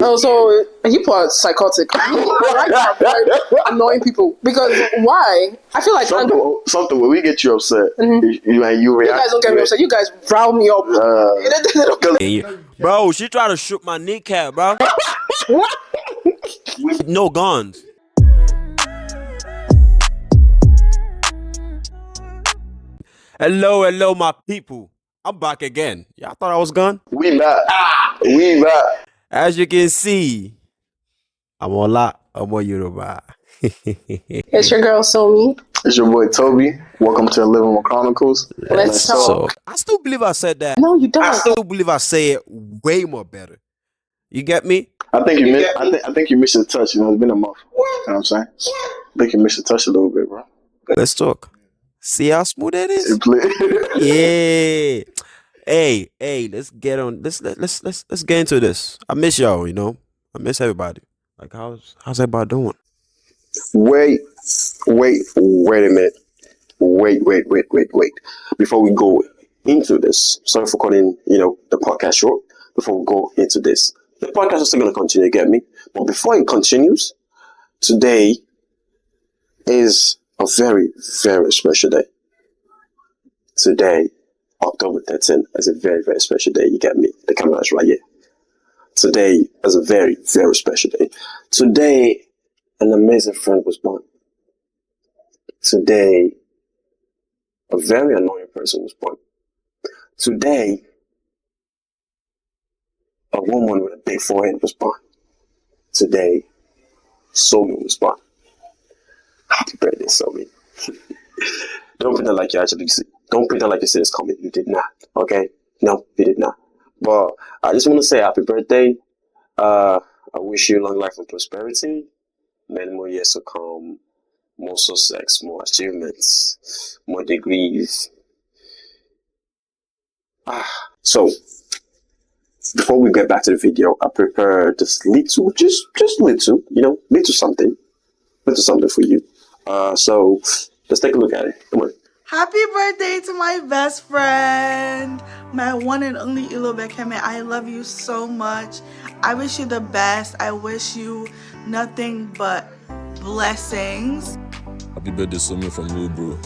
No, so people are psychotic. I like to avoid annoying people because why? I feel like something when we get you upset, you react. You guys don't get me upset. You guys rile me up. Bro, she tried to shoot my kneecap, bro. No guns. Hello, my people. I'm back again. Y'all thought I was gone? We back. We back. As you can see, I'm on Yoruba. It's your girl, Somi. It's your boy, Toby. Welcome to the Livingroom Chronicles. Let's talk. So, I still believe I said that. No, you don't. I still believe I say it way more better. You get me? I think you missed a touch. You know, it's been a month. You know what I'm saying? I think you missed a touch a little bit, bro. Let's talk. See how smooth that is? Yeah. Hey, let's get on. Let's get into this. I miss y'all, you know. I miss everybody. Like how's everybody doing? Wait a minute. Wait. Before we go into this, sorry for cutting, the podcast short. Before we go into this, the podcast is still going to continue, get me? But before it continues, today is a very, very special day. Today, October 13th, is a very, very special day. You get me? The camera is right here. Today is a very, very special day. Today, an amazing friend was born. Today, a very annoying person was born. Today, a woman with a big forehead was born. Today, Somi was born. Happy birthday, Somi. Don't pretend like you actually see. Don't pretend like you see this coming. You did not. Okay? No, you did not. But I just want to say happy birthday. I wish you long life and prosperity. Many more years to come. More success, more achievements, more degrees. So, before we get back to the video, I prepared this little, just little, little something for you. So let's take a look at it. Come on. Happy birthday to my best friend, my one and only Ilo Bekeme. I love you so much. I wish you the best. I wish you nothing but blessings. Happy birthday, Somi from Lil Bro.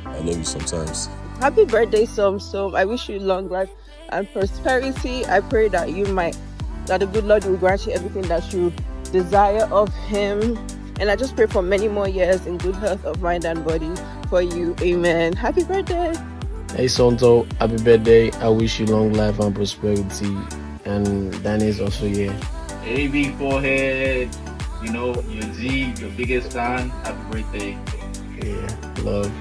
I love you sometimes. Happy birthday, Som. I wish you long life and prosperity. I pray that the good Lord will grant you everything that you desire of Him. And I just pray for many more years in good health of mind and body for you. Amen. Happy birthday. Hey, Sonto. Happy birthday. I wish you long life and prosperity. And Danny is also here. Hey, big forehead. Your G, your biggest fan. Happy birthday. Yeah, love.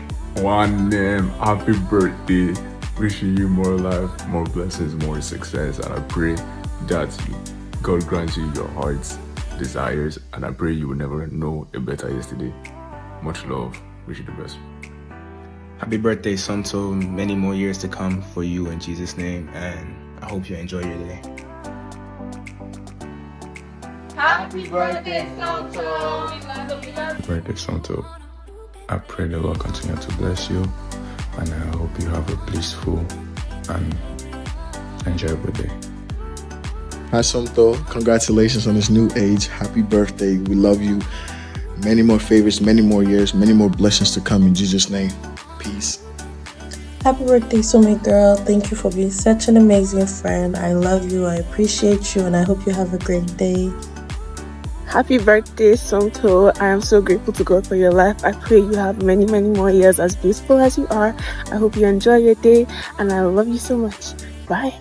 One name, happy birthday. Wishing you more life, more blessings, more success. And I pray that God grants you your heart's desires. And I pray you will never know a better yesterday. Much love. Wish you the best. Happy birthday, Sonto. Many more years to come for you in Jesus' name. And I hope you enjoy your day. Happy birthday, Sonto. Happy birthday, Sonto. I pray the Lord continue to bless you, and I hope you have a blissful and enjoyable day. Hi, Sonto. Congratulations on this new age. Happy birthday. We love you. Many more favors, many more years, many more blessings to come in Jesus' name. Peace. Happy birthday, Somi girl. Thank you for being such an amazing friend. I love you. I appreciate you, and I hope you have a great day. Happy birthday, Somto. I am so grateful to God for your life. I pray you have many, many more years as beautiful as you are. I hope you enjoy your day, and I love you so much. Bye.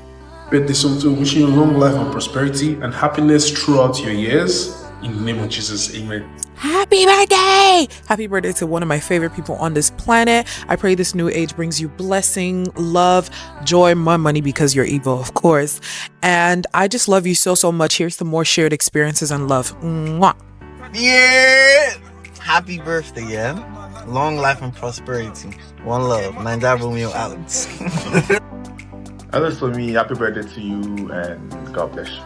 Birthday, Somto. Wishing you long life and prosperity and happiness throughout your years. In the name of Jesus, amen. Happy birthday! Happy birthday to one of my favorite people on this planet. I pray this new age brings you blessing, love, joy, more money because you're evil, of course. And I just love you so, so much. Here's to more shared experiences and love. Mwah. Yeah! Happy birthday, yeah? Long life and prosperity. One love. Ninja Romeo Alex. As for me, happy birthday to you and God bless you.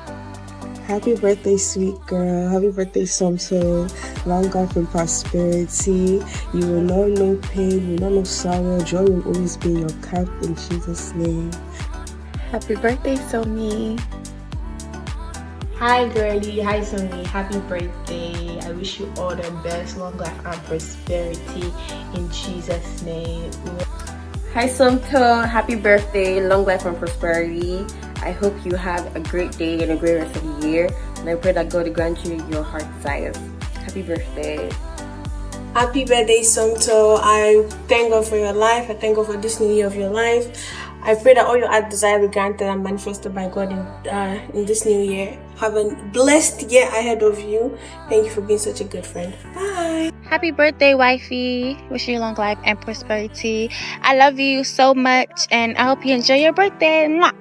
Happy birthday, sweet girl. Happy birthday, Somso. Long life and prosperity. You will know no pain, you will know no sorrow. Joy will always be your cup in Jesus' name. Happy birthday, Somi. Hi girlie, hi Sumi, happy birthday. I wish you all the best, long life and prosperity in Jesus' name. Hi Somto, happy birthday, long life and prosperity. I hope you have a great day and a great rest of the year. And I pray that God will grant you your heart desires. Happy birthday. Happy birthday, Somto. I thank God for your life. I thank God for this new year of your life. I pray that all your heart desires be granted and manifested by God in this new year. Have a blessed year ahead of you. Thank you for being such a good friend. Bye. Happy birthday, wifey. Wishing you long life and prosperity. I love you so much and I hope you enjoy your birthday. Mwah.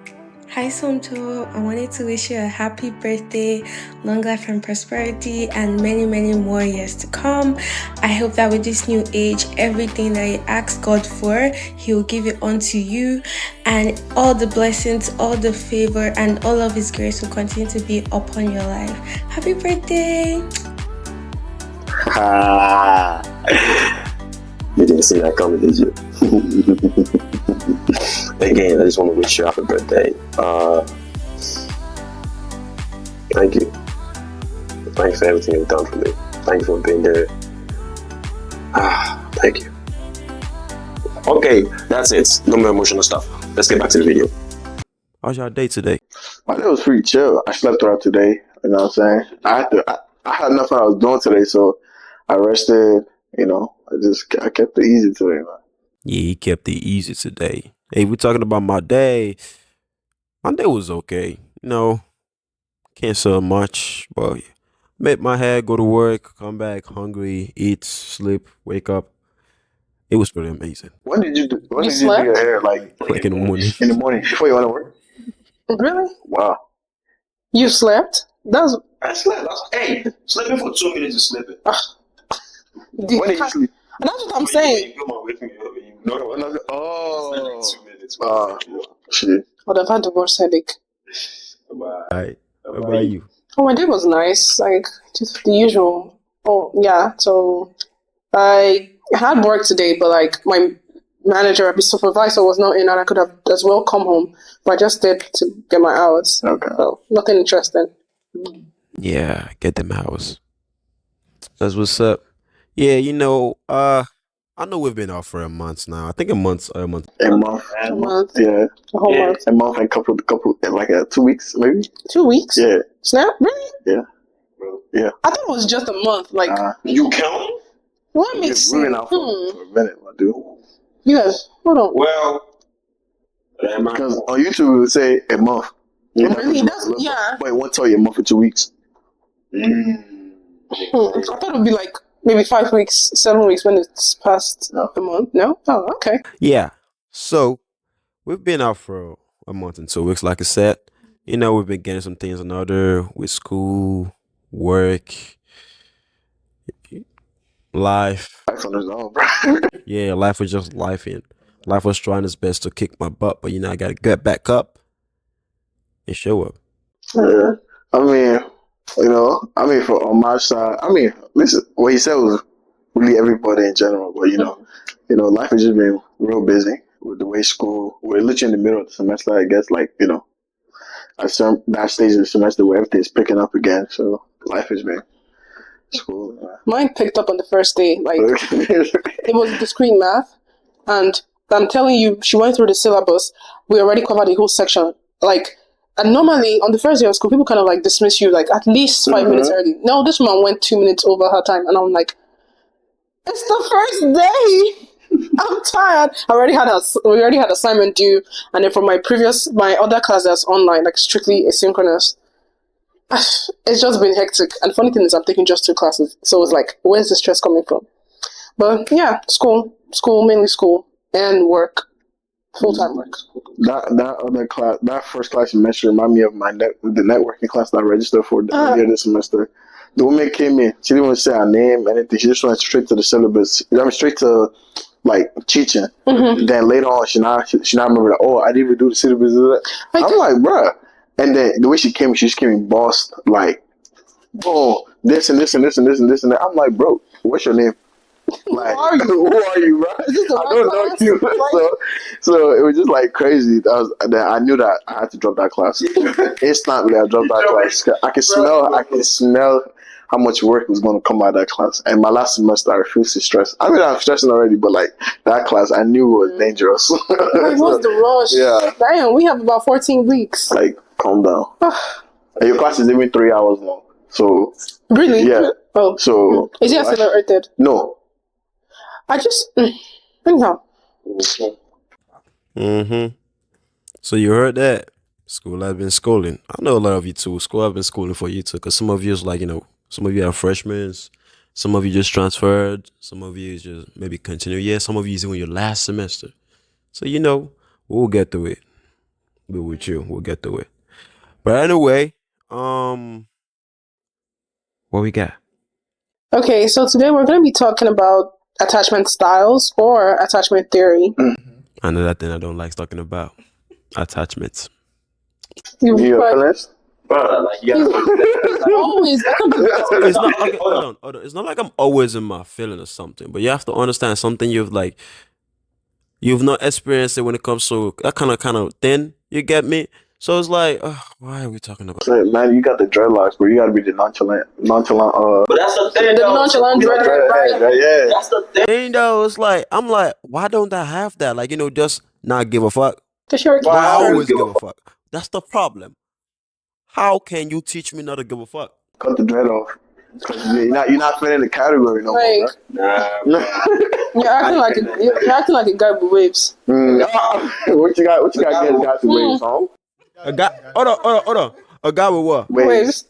Hi Somto, I wanted to wish you a happy birthday, long life and prosperity, and many, many more years to come. I hope that with this new age, everything that you ask God for, He will give it unto you, and all the blessings, all the favor, and all of His grace will continue to be upon your life. Happy birthday! You didn't see that coming, did you? Again, I just want to wish you a happy birthday. Thank you. Thanks for everything you've done for me. Thank you for being there. Thank you. Okay, that's it. No more emotional stuff. Let's get back to the video. How's your day today? My day was pretty chill. I slept throughout today. You know what I'm saying? I had nothing I was doing today, so I rested. You know, I kept it easy today, man. Yeah, he kept it easy today. Hey, we're talking about my day. My day was okay. You know, can't say much, but met my head, go to work, come back hungry, eat, sleep, wake up. It was pretty amazing. When did you do your slept? hair? Like in the morning. In the morning before you went to work? Really? Wow. You slept? I slept. Hey, sleeping for 2 minutes is sleeping. When did you sleep? That's what I'm saying. Shit. I'd have had the worst headache. Alright. What about you? Oh, my day was nice. Like, just the usual. Oh, yeah. So, I had work today, but, like, my manager, my supervisor was not in, and I could have as well come home. But I just did to get my hours. Okay. So, nothing interesting. Yeah, get them hours. That's what's up. Yeah, you know, I know we've been off for a month now. I think a month. A month. A month. Yeah. A whole month. A month and couple, like 2 weeks, maybe. 2 weeks? Yeah. Snap? Really? Yeah. Yeah. I thought it was just a month. Like, you count? Let me see. We've been out for a minute, my dude. You guys, hold on. Well, because on YouTube it would say a month. Really? That's, yeah. But it won't tell you a month for 2 weeks. I thought it would be like maybe 5 weeks, 7 weeks when it's past a month. No? Oh, okay. Yeah. So we've been out for a month and 2 weeks, like I said. You know, we've been getting some things in order with school, work, life. Life on its own, bro. Yeah, life was just life, and life was trying its best to kick my butt, but you know, I gotta get back up and show up. Yeah. I mean, on my side, listen, what he said was really everybody in general, but you know, life has just been real busy with the way we're literally in the middle of the semester, I guess, like, you know, that stage of the semester where everything's picking up again, so life has been school. Mine picked up on the first day, like, it was discrete math, and I'm telling you, she went through the syllabus, we already covered the whole section, like, and normally on the first day of school, people kind of like dismiss you like at least 5 minutes early. No, this one went 2 minutes over her time, and I'm like, it's the first day. I'm tired. We already had assignment due, and then from my other class that's online, like strictly asynchronous. It's just been hectic. And funny thing is, I'm taking just 2 classes, so it's like, where's the stress coming from? But yeah, mainly school and work. Full-time work. That other class, that first class semester reminded me of the networking class that I registered for earlier this semester. The woman came in, she didn't want to say her name, anything. She just went straight to the syllabus. Straight to like teaching. Mm-hmm. Then later on, she now remember that, I didn't even do the syllabus. I'm like, bruh. And then the way she just came in bossed, like, this and this and this and this and this and that. I'm like, bro, what's your name? Like, Who are you? who are you, bro? Is this the I right don't know class? you. Like- So it was just like crazy. I knew that I had to drop that class. Instantly, I dropped that class. I can smell how much work was going to come out of that class. And my last semester, I refused to stress. I mean, I'm stressing already, but like that class, I knew was dangerous. Like, what's the rush? Yeah. Damn, we have about 14 weeks. Like, calm down. And your class is even 3 hours long. So Really? yeah. Oh. So Is it accelerated? No. I just anyhow. Mm-hmm. So you heard that? School has been schooling. I know a lot of you too. School has been schooling for you too. Because some of you is like, some of you are freshmen. Some of you just transferred. Some of you is just maybe continue. Yeah, some of you is in your last semester. So, we'll get through it. We're with you. We'll get through it. But anyway, what we got? Okay, so today we're going to be talking about attachment styles or attachment theory. I know that thing I don't like talking about. Attachments. You feelings? Always. It's not okay, hold on. It's not like I'm always in my feeling or something, but you have to understand something you've not experienced it when it comes to that kind of thing. You get me? So it's like, why are we talking about? Man, you got the dreadlocks, bro. You got to be the nonchalant. But that's the thing, the nonchalant dreadhead, right? Yeah, that's the thing, though. It's like I'm like, why don't I have that? Like, just not give a fuck. Because you're a kid. I always give a fuck. That's the problem. How can you teach me not to give a fuck? Cut the dread off. You're not fitting the category no more. You're acting like a guy with waves. What you got against guys with waves, huh? A guy. Hold on. A guy with what? Waves.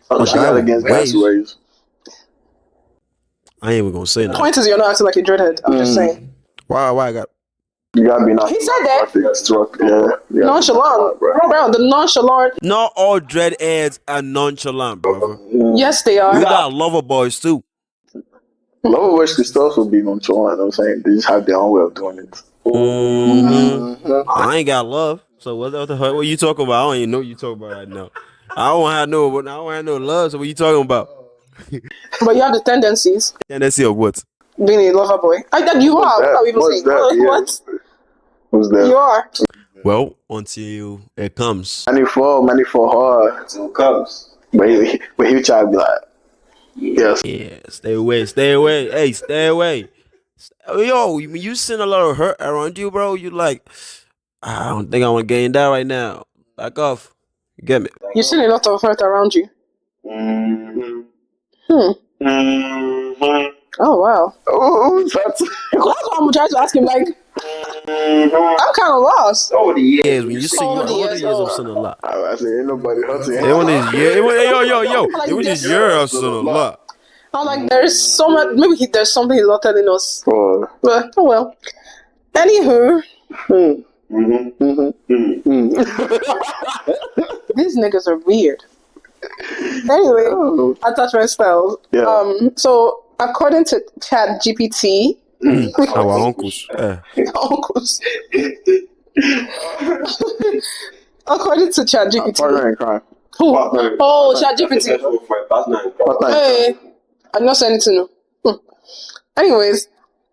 What you got against guys with waves? I ain't even gonna say nothing. Point is, you're not acting like a dreadhead. I'm just saying. Why I got? You gotta be He said that. Yeah. Nonchalant, bro. The nonchalant. Not all dreadheads are nonchalant, brother. Yes, they are. You got lover boys too. Lover boys can still also be nonchalant. I'm saying they just have their own way of doing it. I ain't got love. So what the hell? What you talking about? I don't even know what you talking about right now. I don't have no love. So what you talking about? But you have the tendencies. Tendency of what? Being a lover boy. You are. What are we even saying? What? Who's that? You are. Well, until it comes. Money for her. Until it comes. But he try to be like, yes. Yeah, stay away. Hey, stay away. Yo, when you send a lot of hurt around you, bro, you like, I don't think I want to get in that right now. Back off. You get me? You seen a lot of hurt around you. Oh wow. That's why I'm trying to ask him. Like, I'm kind of lost. Over the years, when you see over the years, I've seen a lot. I said, ain't nobody hurting. It was this year I've seen a lot. I'm like, there's so much. Maybe there's something he's not telling us. But oh well. Anywho. These niggas are weird. Anyway, attachment styles. Yeah. So according to ChatGPT, our uncles. uncles. According to ChatGPT. Partner in crime. Who? Oh, ChatGPT. Hey, I'm not saying anything. Anyways,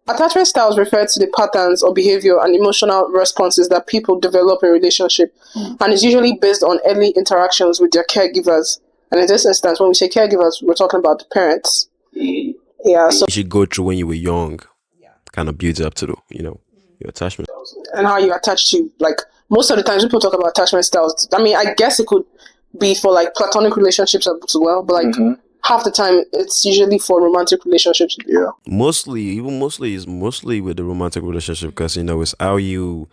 attachment styles refer to the patterns or behavior and emotional responses that people develop in relationship, and is usually based on early interactions with their caregivers. And in this instance, when we say caregivers, we're talking about the parents. Yeah. So you should go through when you were young. Kind of builds up to your attachment. And how you attach to, like, most of the times people talk about attachment styles. I mean, I guess it could be for like platonic relationships as well, but like half the time it's usually for romantic relationships. Yeah. Mostly it's mostly with the romantic relationship because it's how you.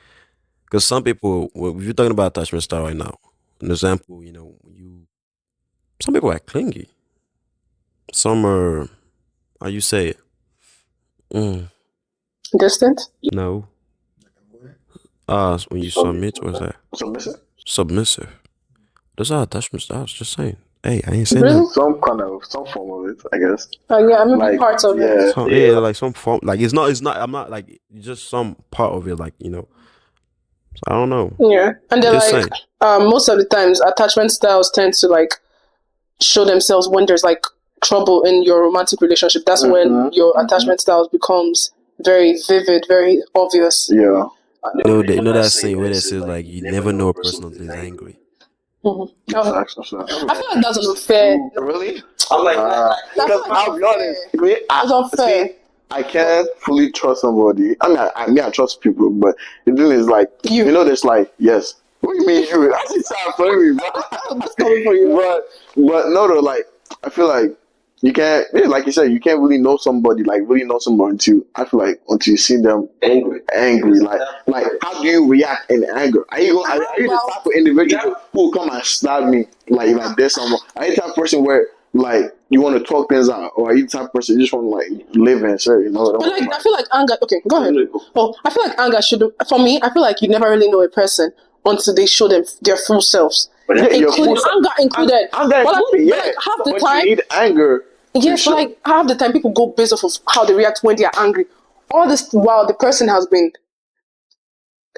Because some people, if you're talking about attachment style right now, an example, some people are clingy. Some are, how you say it? Distant? No. When you submit, what's that? Submissive. Those are attachment styles. Just saying. Hey, I ain't saying that. Some form of it, I guess. Yeah, I'm like, parts of it. Like some form. Like it's not. I'm not like just some part of it. Like So I don't know. Yeah, and then just like saying. most of the times attachment styles tend to like show themselves when there's like trouble in your romantic relationship, that's when your attachment styles becomes very vivid, very obvious. Yeah. You know that saying where it says like you never know a person until he's angry. Mm-hmm. I feel like that's unfair. Really? I'm like, because I'll be honest, That's unfair. see, I can't fully trust somebody. I mean, I trust people, but the thing is, like, you know, there's like, yes. What do you mean you? I see sound funny, That's coming for you. but no, though, like, I feel like you can't, like you said, you can't really know somebody, until I feel like until you see them angry, like how do you react in anger? Are you the type of individual who will come and stab me like there's someone? Are you the type of person where like you want to talk things out, or are you the type of person you just want to like live and say, you know? But like, I feel like anger. Okay, go ahead. Oh, I feel like anger should. For me, I feel like you never really know a person until they show them their full selves, including anger included. Anger included, like half the time, you need anger. Yes, but like half the time, people go based off of how they react when they are angry. All this while the person has been,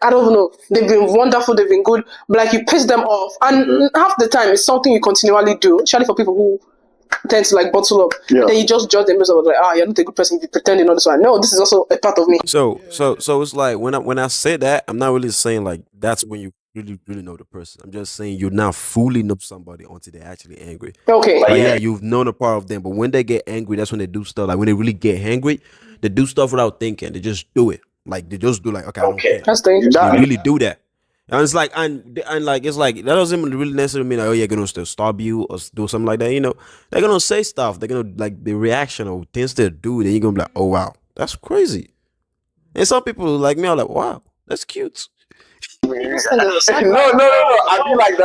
I don't know, they've been wonderful, they've been good, but like you piss them off, and half the time it's something you continually do, especially for people who tend to like bottle up. Yeah. And then you just judge them based off like, you're not a good person if you pretend you know this one. No, this is also a part of me. So it's like when I say that, I'm not really saying like that's when you really know the person. I'm just saying you're not fully know somebody until they're actually angry. Okay. Like, yeah, you've known a part of them, but when they get angry, that's when they do stuff. Like when they really get angry, they do stuff without thinking. They just do it. Like they just do like, okay, I don't care. That's dangerous. They really do that. And it's like, and like, it's like, that doesn't really necessarily mean like, oh, yeah, they're going to stab you or do something like that, you know? They're going to say stuff. They're going to, like, the reaction or things they do, then you're going to be like, oh, wow, that's crazy. And some people like me are like, wow, that's cute. No. I be like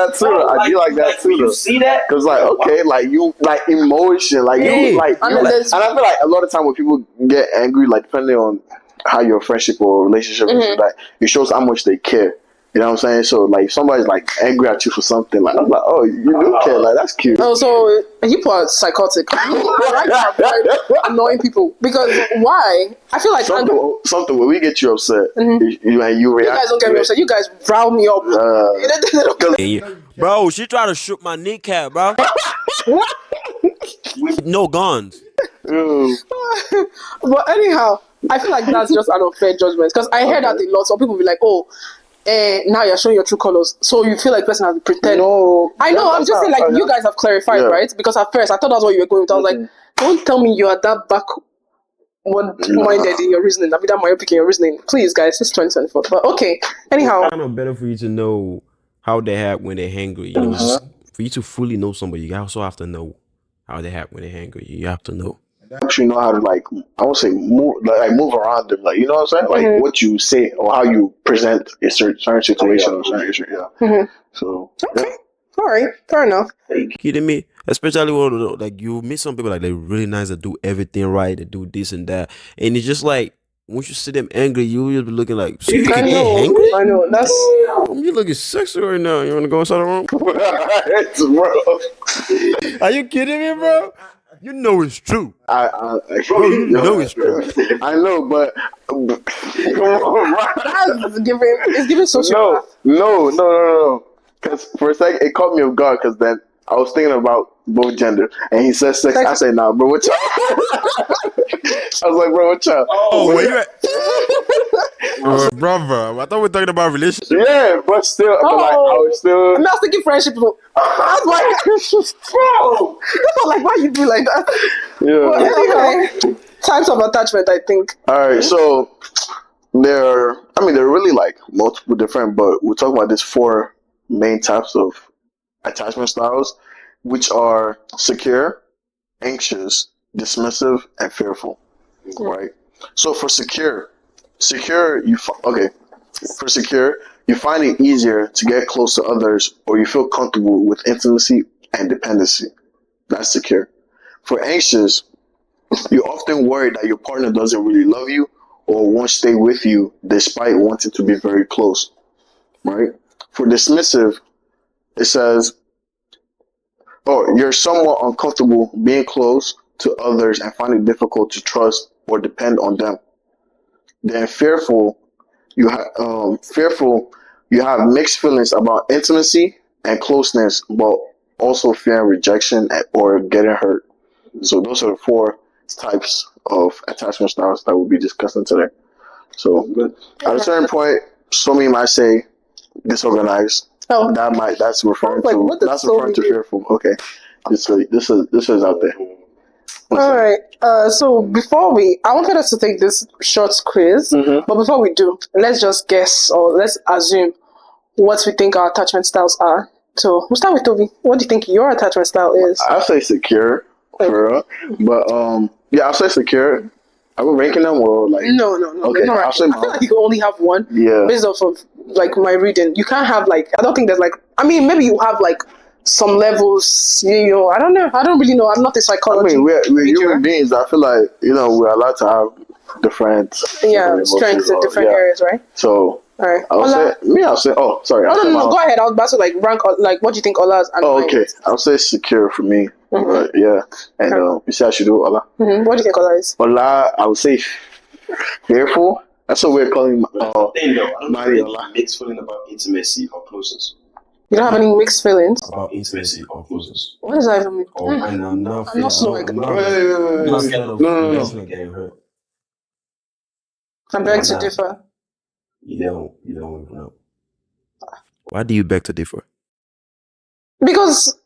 that too. You see that? Because like, okay, like you like emotion, like you like, and I feel like a lot of time when people get angry, like depending on how your friendship or relationship is, like it shows how much they care. You know what I'm saying? So like, if somebody's like angry at you for something, like I'm like, oh, you do care, like that's cute. Oh, so people are psychotic. I like to avoid annoying people because why? I feel like something when we get you upset, you react. You guys don't get me upset. You guys rile me up. Bro, she tried to shoot my kneecap, bro. No guns. But anyhow, I feel like that's just an unfair judgment because I hear that a lot. Some people be like, oh, now you're showing your true colors, so you feel like the person has pretend. No, I know. I'm just saying, like you guys have clarified, right? Because at first I thought that's what you were going with. I was like, don't tell me you are that minded in your reasoning. I mean, that myopic in your reasoning. Please, guys, it's 2024. But okay. Anyhow, I don't know, better for you to know how they act when they're angry. You know, for you to fully know somebody, you also have to know how they act when they're angry. You have to know. Actually know how to like, I won't say move around them, like, you know what I'm saying, like what you say or how you present a certain situation or certain issue. So all right, fair enough. You kidding me? Especially when like you meet some people like they're really nice, that do everything right, they do this and that, and it's just like once you see them angry, you'll be looking like, so you can get angry? I know. That's you looking sexy right now. You want to go inside the room? Are you kidding me, bro? You know it's true. You know it's true. I know, but come on, it's giving social. No. Because for a second, it caught me off guard. Because then I was thinking about both gender, and he said sex. I said, nah, bro, what y'all? I was like, bro, what y'all? Oh, where you at? Brother, I thought we were talking about relationships. Yeah, but still, like, I was still. I'm not thinking friendship. I was like, bro, that's not like why you do like that. Yeah. But anyway, types of attachment, I think. All right, so there are really like multiple different, but we're talking about these 4 main types of attachment styles, which are secure, anxious, dismissive, and fearful. Right. So for secure, you find it easier to get close to others, or you feel comfortable with intimacy and dependency. That's secure. For anxious, you're often worried that your partner doesn't really love you or won't stay with you despite wanting to be very close. Right. For dismissive, it says, you're somewhat uncomfortable being close to others and find it difficult to trust or depend on them. Then fearful, you have mixed feelings about intimacy and closeness, but also fearing rejection or getting hurt. So those are the 4 types of attachment styles that we'll be discussing today. So at a certain point, some of you might say disorganized. Oh, that's referring to fearful. Okay, this is out there. All right. So before I wanted us to take this short quiz, but before we do, let's just guess or let's assume what we think our attachment styles are. So we'll start with Toby. What do you think your attachment style is? I'll say secure, for real. But yeah, I'll say secure. Are we ranking them or like? No. Okay, I feel like you can only have one. Yeah. Based off of like my reading, you can't have like. I don't think there's like. I mean, maybe you have like some levels. You know, I don't know. I don't really know. I'm not a psychologist. I mean, we're human beings. I feel like we're allowed to have different. Strengths in different areas, right? So. All right. I'll say. Oh, sorry. No. Go ahead. I was about to like rank like what do you think Ola's. Okay. I'll say secure for me. Yeah. And you say I should do Ola. What do you think Ola is? Ola, I would say fearful. That's what we're calling. I don't really mixed feeling about intimacy or closeness. You don't have any mixed feelings about intimacy or closeness. What does that even mean? And I'm not slow. No. I'm beg to differ. You don't even know. Why do you beg to differ? Because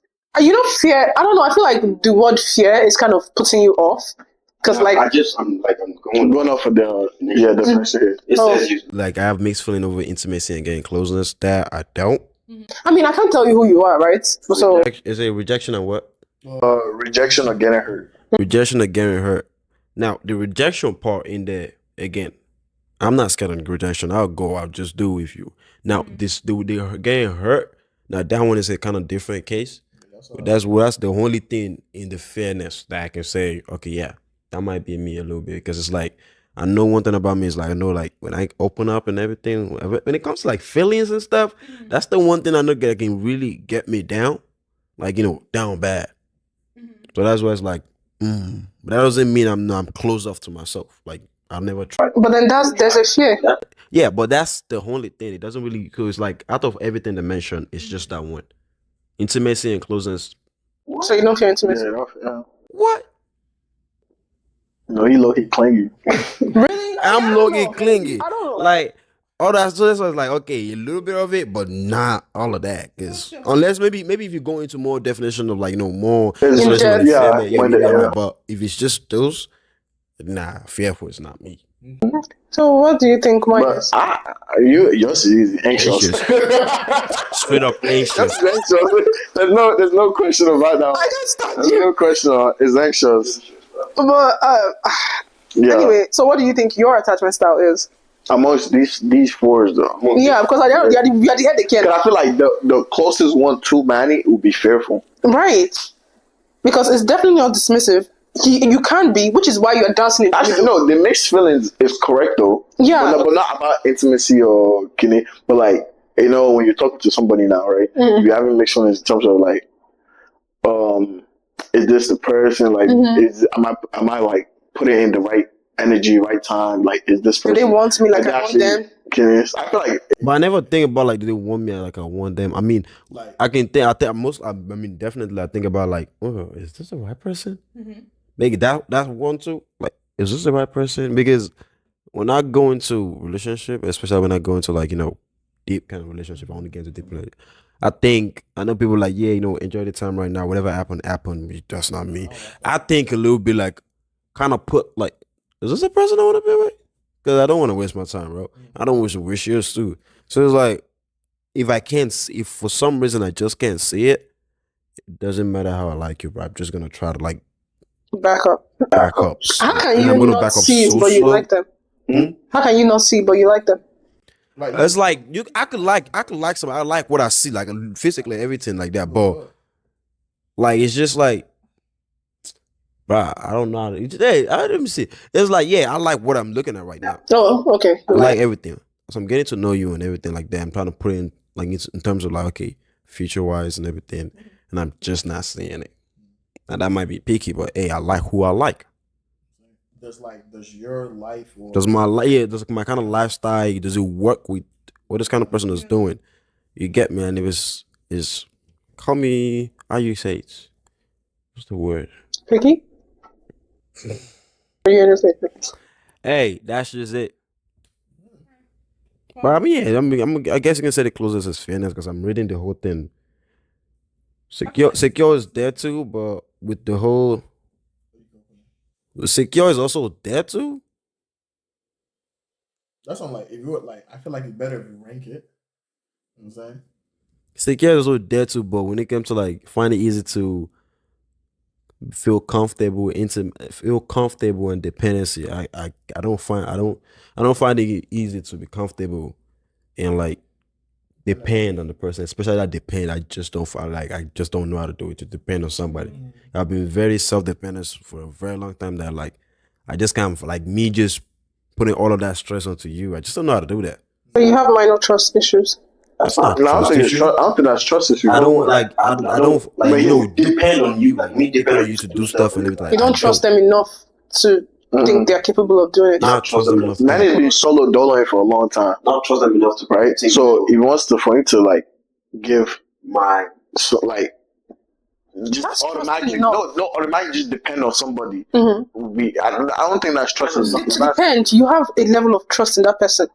fear. I don't know. I feel like the word fear is kind of putting you off. Because I'm going off of the definition. It says you like I have mixed feeling over intimacy and getting closeness. That I don't. I mean, I can't tell you who you are, right? So is it rejection or what? Rejection or getting hurt. Rejection or getting hurt. Now the rejection part in there again. I'm not scared of rejection. I'll just do with you. Now this they're getting hurt. Now that one is a kind of different case. But that's the only thing in the fairness that I can say. Okay, yeah, that might be me a little bit because it's like I know one thing about me is like I know like when I open up and everything. When it comes to like feelings and stuff, that's the one thing I know that can really get me down, like down bad. So that's why it's like, but that doesn't mean I'm closed off to myself. Like I've never tried. But then there's a fear. Yeah, but that's the only thing. It doesn't really because like out of everything they mentioned, it's just that one. Intimacy and closeness. So you don't feel intimacy? Yeah. What? No, he low-key clingy. Really? I'm low-key clingy. I don't know. Like all that. So that's why it's like okay, a little bit of it, but not all of that. Because unless maybe if you go into more definition of like more definition of the but if it's just those, nah, fearful is not me. So what do you think mine is? Yours is anxious. Straight up anxious. There's no question about that. I just stopped There's no question on it's anxious. But anyway, so what do you think your attachment style is? Amongst these 4s though. Yeah, because you're the head again. Because I feel like the closest one to Manny would be fearful. Right. Because it's definitely not dismissive. You can't be, which is why you're dancing. Actually, no, the mixed feelings is correct though. Yeah. But not about intimacy or kidney. But like, when you're talking to somebody now, right? You having mixed feelings in terms of like, is this the person? Like, am I like putting in the right energy, right time? Like, is this person? Do they want me like I want them? I feel like. But I never think about like, do they want me like I want them? I mean, like, I mean, definitely I think about like, oh, is this the right person? Maybe that's one too. Like, is this the right person? Because when I go into relationship, especially when I go into like, deep kind of relationship, I want to get into deep relationship. I know people like, yeah, enjoy the time right now. Whatever happened. That's not me. I think a little bit like, kind of put like, is this the person I want to be with? Because I don't want to waste my time, bro. I don't wish to waste yours too. So it's like, if for some reason I just can't see it, it doesn't matter how I like you, bro. I'm just gonna try to like back up. How can you not see it, but you like them? How can you not see, but you like them? It's like I could like something. I like what I see, like physically, everything like that. But like it's just like, bro, I don't know. Let me see. It's like, yeah, I like what I'm looking at right now. Oh, okay. I like everything. So I'm getting to know you and everything like that. I'm trying to put in like in terms of like, okay, future wise and everything, and I'm just not seeing it. Now that might be picky, but hey, I like who I like. Does your life or does my kind of lifestyle, does it work with what this kind of person is doing? You get me? And if it's call me how you say it. What's the word? Picky? Hey, that's just it. But I mean, yeah, I guess you can say the closest is fairness because I'm reading the whole thing. Secure is there too, but with the whole secure is also there too. That's not like if you were like, I feel like it's better if you rank it. You know what I'm saying? Secure is also there too, but when it comes to like find it easy to feel comfortable in dependency, I don't find it easy to be comfortable and like depend on the person, especially that depend. I just don't know how to do it to depend on somebody. I've been very self-dependent for a very long time that like I just kind of like me just putting all of that stress onto you. I just don't know how to do that. So you have minor trust issues. That's not No, I don't trust think issue. I don't think that's trust issue. I don't like But you know you depend on you. like me depend on you to do stuff and everything. Like, You don't trust them enough to think they're capable of doing it. Not trust them enough. Man has been solo doloing for a long time. Not trust them enough to right. So he wants to for him to like give like just automatically automatically just depend on somebody. I don't think that's trust. To depend, you have a level of trust in that person.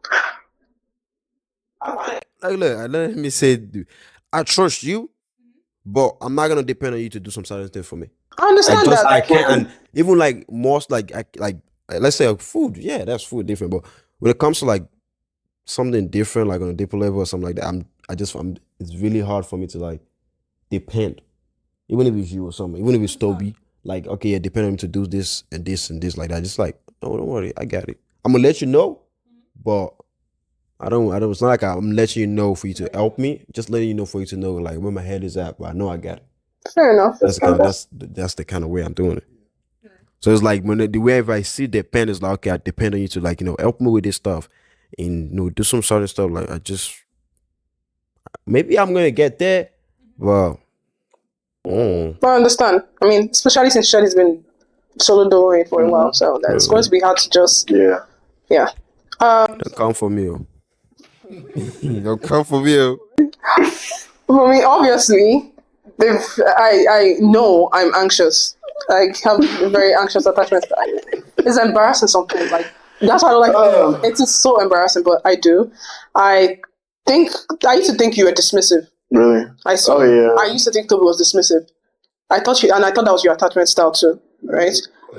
Like, look, let me say, I trust you, but I'm not gonna depend on you to do some certain thing for me. I understand that. I can't, and even like most like let's say food, yeah, that's food different. But when it comes to like something different, like on a deeper level or something like that, it's really hard for me to like depend, even if it's you or something, even if it's Toby. Like, okay, yeah, depend on me to do this and this and this like that. Just like, no, don't worry, I got it. I'm gonna let you know, but I don't. It's not like I'm letting you know for you to help me. Just letting you know for you to know like where my head is at. But I know I got it. Fair enough. That's the kind of way I'm doing it. So it's like when the way if I see depend is like, okay, I depend on you to like help me with this stuff and do some sort of stuff. Like I just maybe I'm gonna get there, but I understand. I mean, especially since Shelly's been solo doing for a while, so that's going to be hard to just yeah. Don't come for me. Don't come for me. For me, obviously, I know I'm anxious. I have a very anxious attachment style. It's embarrassing sometimes. Like that's why I don't like it. It's so embarrassing, but I do. I used to think you were dismissive. Really? I used to think Toby was dismissive. I thought that was your attachment style too, right?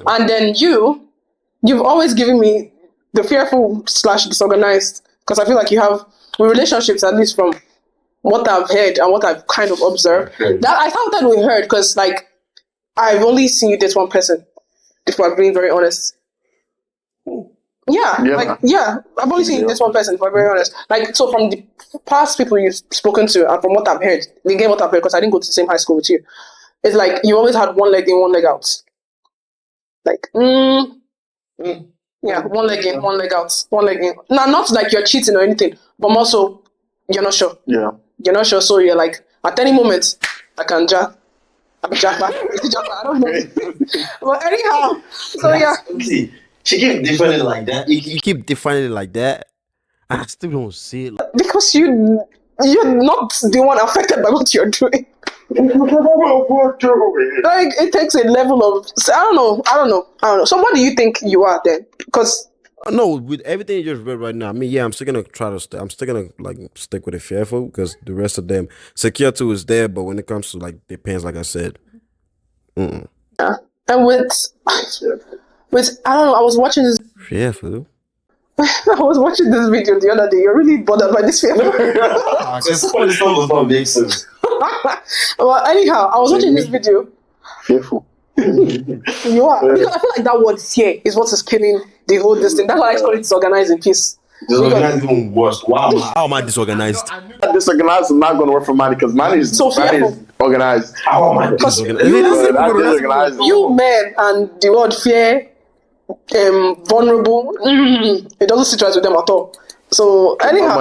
And then you've always given me the fearful / disorganized, because I feel like you have relationships, at least from what I've heard and what I've kind of observed. That I thought that we heard because like I've only seen you date one person, if we're being very honest. Yeah, I've only seen this one person, if I'm very honest. Like, so from the past people you've spoken to and from what I've heard, again what I've heard, because I didn't go to the same high school with you, it's like you always had one leg in, one leg out. Like, yeah, one leg in, one leg out, one leg in. Now, not like you're cheating or anything, but more so, you're not sure. Yeah. You're not sure, so you're like, at any moment, I can jack back. I don't know. But anyhow, so yeah. See, she keep defining it like that. You keep defining it like that. I still don't see it. Because you're not the one affected by what you're doing. Like, it takes a level of, I don't know. So what do you think you are then? Because no, with everything you just read right now, I mean, yeah, I'm still gonna I'm still gonna like stick with the fearful because the rest of them, secure too is there, but when it comes to like depends, like I said. Yeah. And with I don't know, I was watching this. Fearful. I was watching this video the other day. You're really bothered by this fearful. Well, anyhow, I was watching this video. Fearful. You are. Because I feel like that word fear is what is killing the whole this thing. That's why I call it disorganized in peace. Disorganized even worse. Wow. How am I disorganized? Disorganized is not going to work for Manny because Manny is organized. How am I disorganized? You men and the word fear, vulnerable, it doesn't sit right with them at all. So anyhow,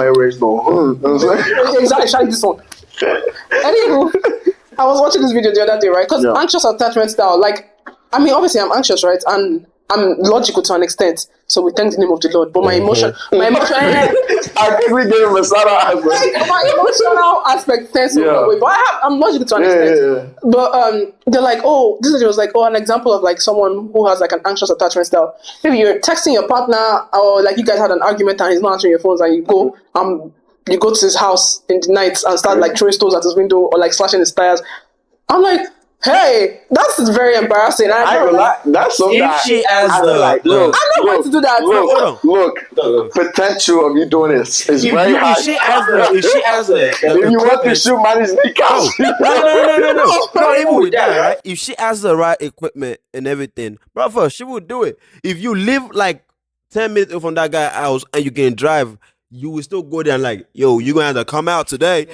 exactly, try this one. Anywho, I was watching this video the other day, right? Because anxious attachment style, like, I mean, obviously I'm anxious, right? And I'm logical to an extent, so we thank the name of the Lord. But my emotion, I quickly gave him a shout out. Like my emotional aspect tends to go away, but I'm logical to an extent. But they're like, oh, this lady was like, oh, an example of like someone who has like an anxious attachment style. Maybe you're texting your partner, or like you guys had an argument and he's not answering your phones, and you go to his house in the night and start like throwing stones at his window or like slashing his tires. I'm like, hey, that's very embarrassing. That's something If she has look, I'm not going to do that. Look, potential of you doing this is very high. If she has if you want to shoot man's kneecaps. No, even with that, right? If she has the right equipment and everything, brother, she would do it. If you live like 10 minutes away from that guy's house and you can drive, you will still go there and like, yo, you gonna have to come out today.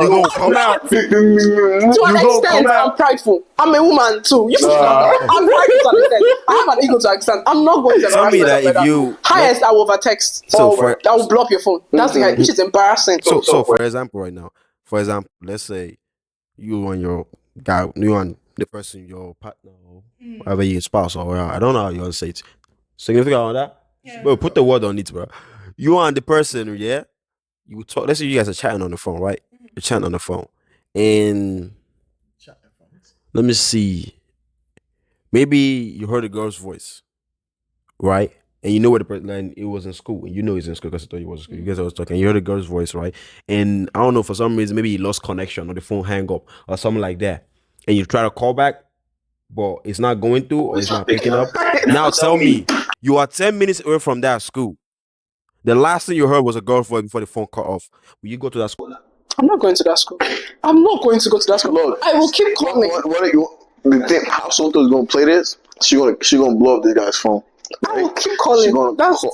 You gonna come out. To an extent, I'm prideful. I'm a woman too. I'm prideful to an extent. I have an ego to an extent. I'm not going to tell me that if you highest, I will overtext. I will blow up your phone. That's the which is embarrassing. So for example, right now, let's say you and your guy, you and the person, your partner, or whatever your spouse, or I don't know how you want to say it. Significant on that? Yeah. Bro, put the word on it, bro. You and the person, yeah? You talk. Let's say you guys are chatting on the phone, right? You're chatting on the phone. And let me see. Maybe you heard a girl's voice, right? And you know where the person, like, it was in school. And you know he's in school because I thought he was in school. You guys was talking. You heard a girl's voice, right? And I don't know, for some reason, maybe he lost connection or the phone hang up or something like that. And you try to call back, but it's not going through or it's not picking up. Now tell me, you are 10 minutes away from that school. The last thing you heard was a girl's voice before the phone cut off. Will you go to that school? I'm not going to that school. I'm not going to go to that school. Look, I will keep calling. The thing, how Santo's gonna play this? She gonna blow up this guy's phone. Right? I will keep calling.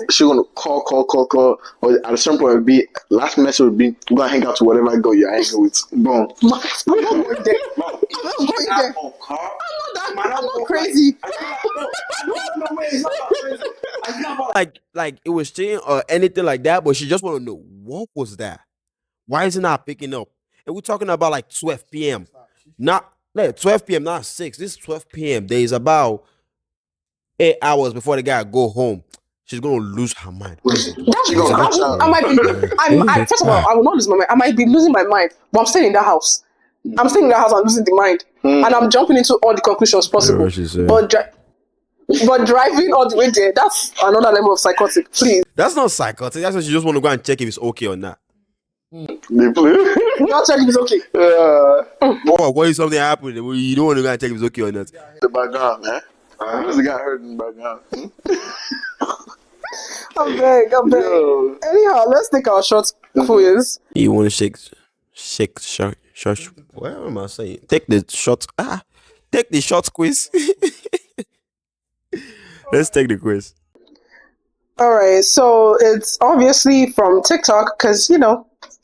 She's gonna call. Or at a certain point, it'll be last message would be, "I'm gonna hang out to whatever I go. Yeah, I ain't go with." Boom. I'm not going there. I'm not crazy. Like it was cheating or anything like that, but she just want to know what was that. Why is it not picking up? And we're talking about like 12 p.m. Not 12 p.m. Not 6. This is 12 p.m. There is about 8 hours before the guy go home. She's gonna lose her mind. First of all, I will not lose my mind. I might be losing my mind, but I'm staying in that house. I'm staying in that house and losing the mind, and I'm jumping into all the conclusions possible. But driving all the way there, that's another level of psychotic. Please. That's not psychotic. That's what you just want to go and check if it's okay or not. They play. You not check if it's okay. What if something happened? You don't want to go and check if it's okay or not. The background, man. Who's the guy hurt in the background? I'm big. Anyhow, let's take our short quiz. You want to shake short. What am I saying? Take the short quiz. Let's take the quiz. All right, so it's obviously from TikTok because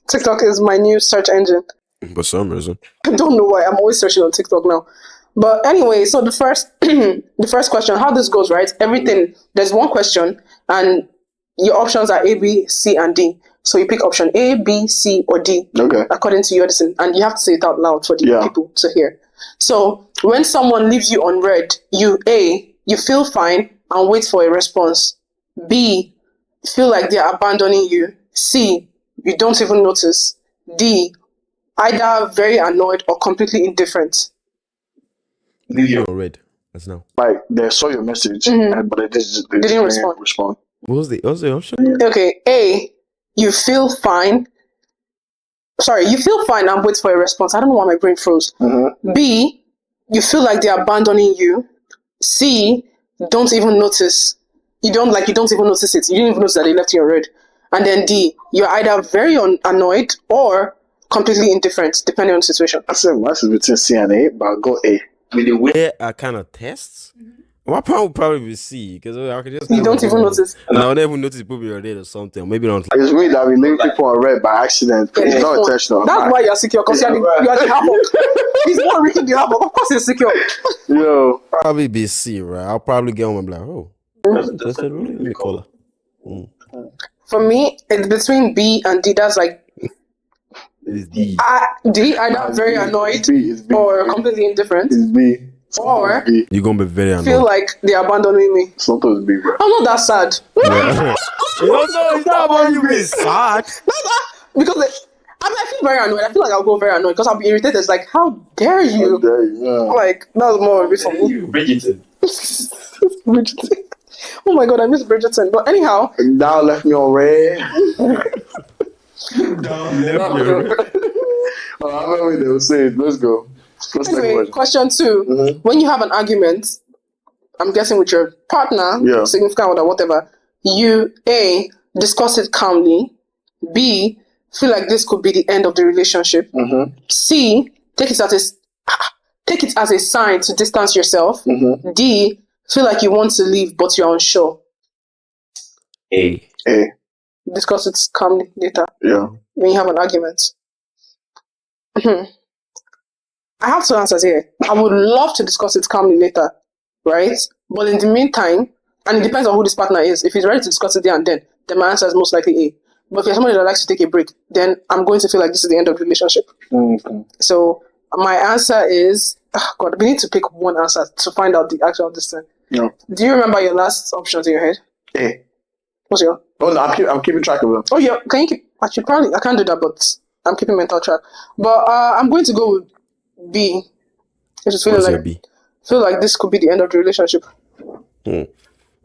TikTok is my new search engine. For some reason, I don't know why. I'm always searching on TikTok now. But anyway, so the first question, how this goes, right? Everything, there's one question, and your options are A, B, C, and D. So you pick option A, B, C, or D, according to your decision, and you have to say it out loud for the people to hear. So when someone leaves you on red, you feel fine and wait for a response. B, feel like they're abandoning you. C, you don't even notice. D, either very annoyed or completely indifferent. Leave you on red. That's now. Like they saw your message, but they didn't respond. What was the option? Okay, A, you feel fine. Sorry, you feel fine and wait for a response. I don't know why my brain froze. B, you feel like they're abandoning you. C, don't even notice. You don't even notice it. You didn't even notice that they left you on red. And then D, you're either very annoyed or completely indifferent, depending on the situation. I said my is between C and A, but I'll go A. There are kind of tests. My point would probably be C because I could just. You don't even notice. And I would never notice people be on red or something. Maybe don't. It's me that we leave people on red by accident. It's not intentional. That's why you're secure because you are the havoc. He's not reaching the havoc. Of course, you're secure. Yo, probably be C, right? I'll probably get on and be like, oh, that's it, really? Let me call her. For me, it's between B and D. That's like. It's D. D, either very annoyed or completely indifferent. It's B. Or You're gonna be very annoyed. feel like they're abandoning me. Sometimes be, bro. I'm not that sad. Yeah. It's not about you being sad. Because I feel very annoyed. I feel like I'll go very annoyed because I'll be irritated. It's like, how dare you? How dare you? Yeah. Like, that's more of it for me. Bridgerton. Bridgerton. Oh my god, I miss Bridgerton. But anyhow. Now left me on red. I remember they were saying, let's go. Anyway, question 2. Mm-hmm. When you have an argument, I'm guessing with your partner, significant other, whatever, you A, discuss it calmly. B, feel like this could be the end of the relationship. Mm-hmm. C, take it as a sign to distance yourself. Mm-hmm. D, feel like you want to leave but you're unsure. A. Discuss it calmly later. Yeah. When you have an argument. I have 2 answers here. I would love to discuss it calmly later, right? But in the meantime, and it depends on who this partner is. If he's ready to discuss it there and then my answer is most likely A. But if you're somebody that likes to take a break, then I'm going to feel like this is the end of the relationship. Mm-hmm. So my answer is, God, we need to pick one answer to find out the actual distance. Yeah. Do you remember your last options in your head? A. What's your? Oh no, I'm keeping track of them. Oh yeah, can you keep? Actually, probably I can't do that, but I'm keeping mental track. But I'm going to go with B. I just feel like this could be the end of the relationship. I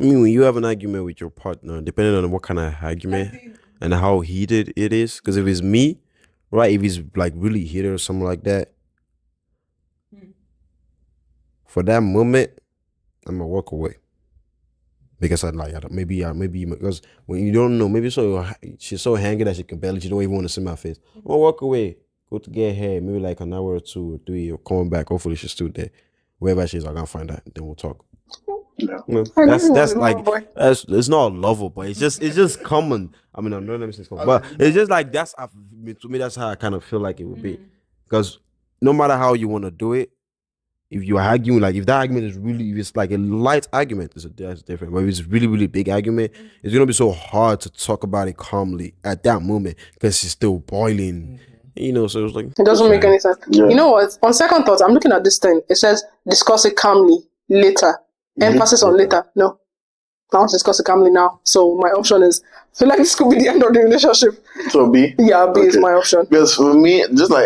mean, when you have an argument with your partner, depending on what kind of argument and how heated it is, because if it's me, right, if it's like really heated or something like that, for that moment, I'm gonna walk away. Because maybe because when you don't know, maybe she's so hangry that she can barely, she don't even want to see my face. I'm gonna walk away, go to get her, maybe like an hour or 2 or 3, or coming back. Hopefully she's still there. Wherever she is, I'm gonna find her. Then we'll talk. Yeah. That's like it's not lovable, but it's just common. I mean, I'm not let me say common, but it's just like to me that's how I kind of feel like it would be. Because no matter how you want to do it, if you're arguing, like if that argument is really, if it's like a light argument, that's different. But if it's a really, really big argument, it's gonna be so hard to talk about it calmly at that moment because it's still boiling. You know, so it's like it doesn't make any sense. Yeah. You know what? On second thought, I'm looking at this thing. It says discuss it calmly later. Emphasis on later. No. I want to discuss it calmly now. So my option is feel like this could be the end of the relationship. So B? Yeah, B is my option. Because for me,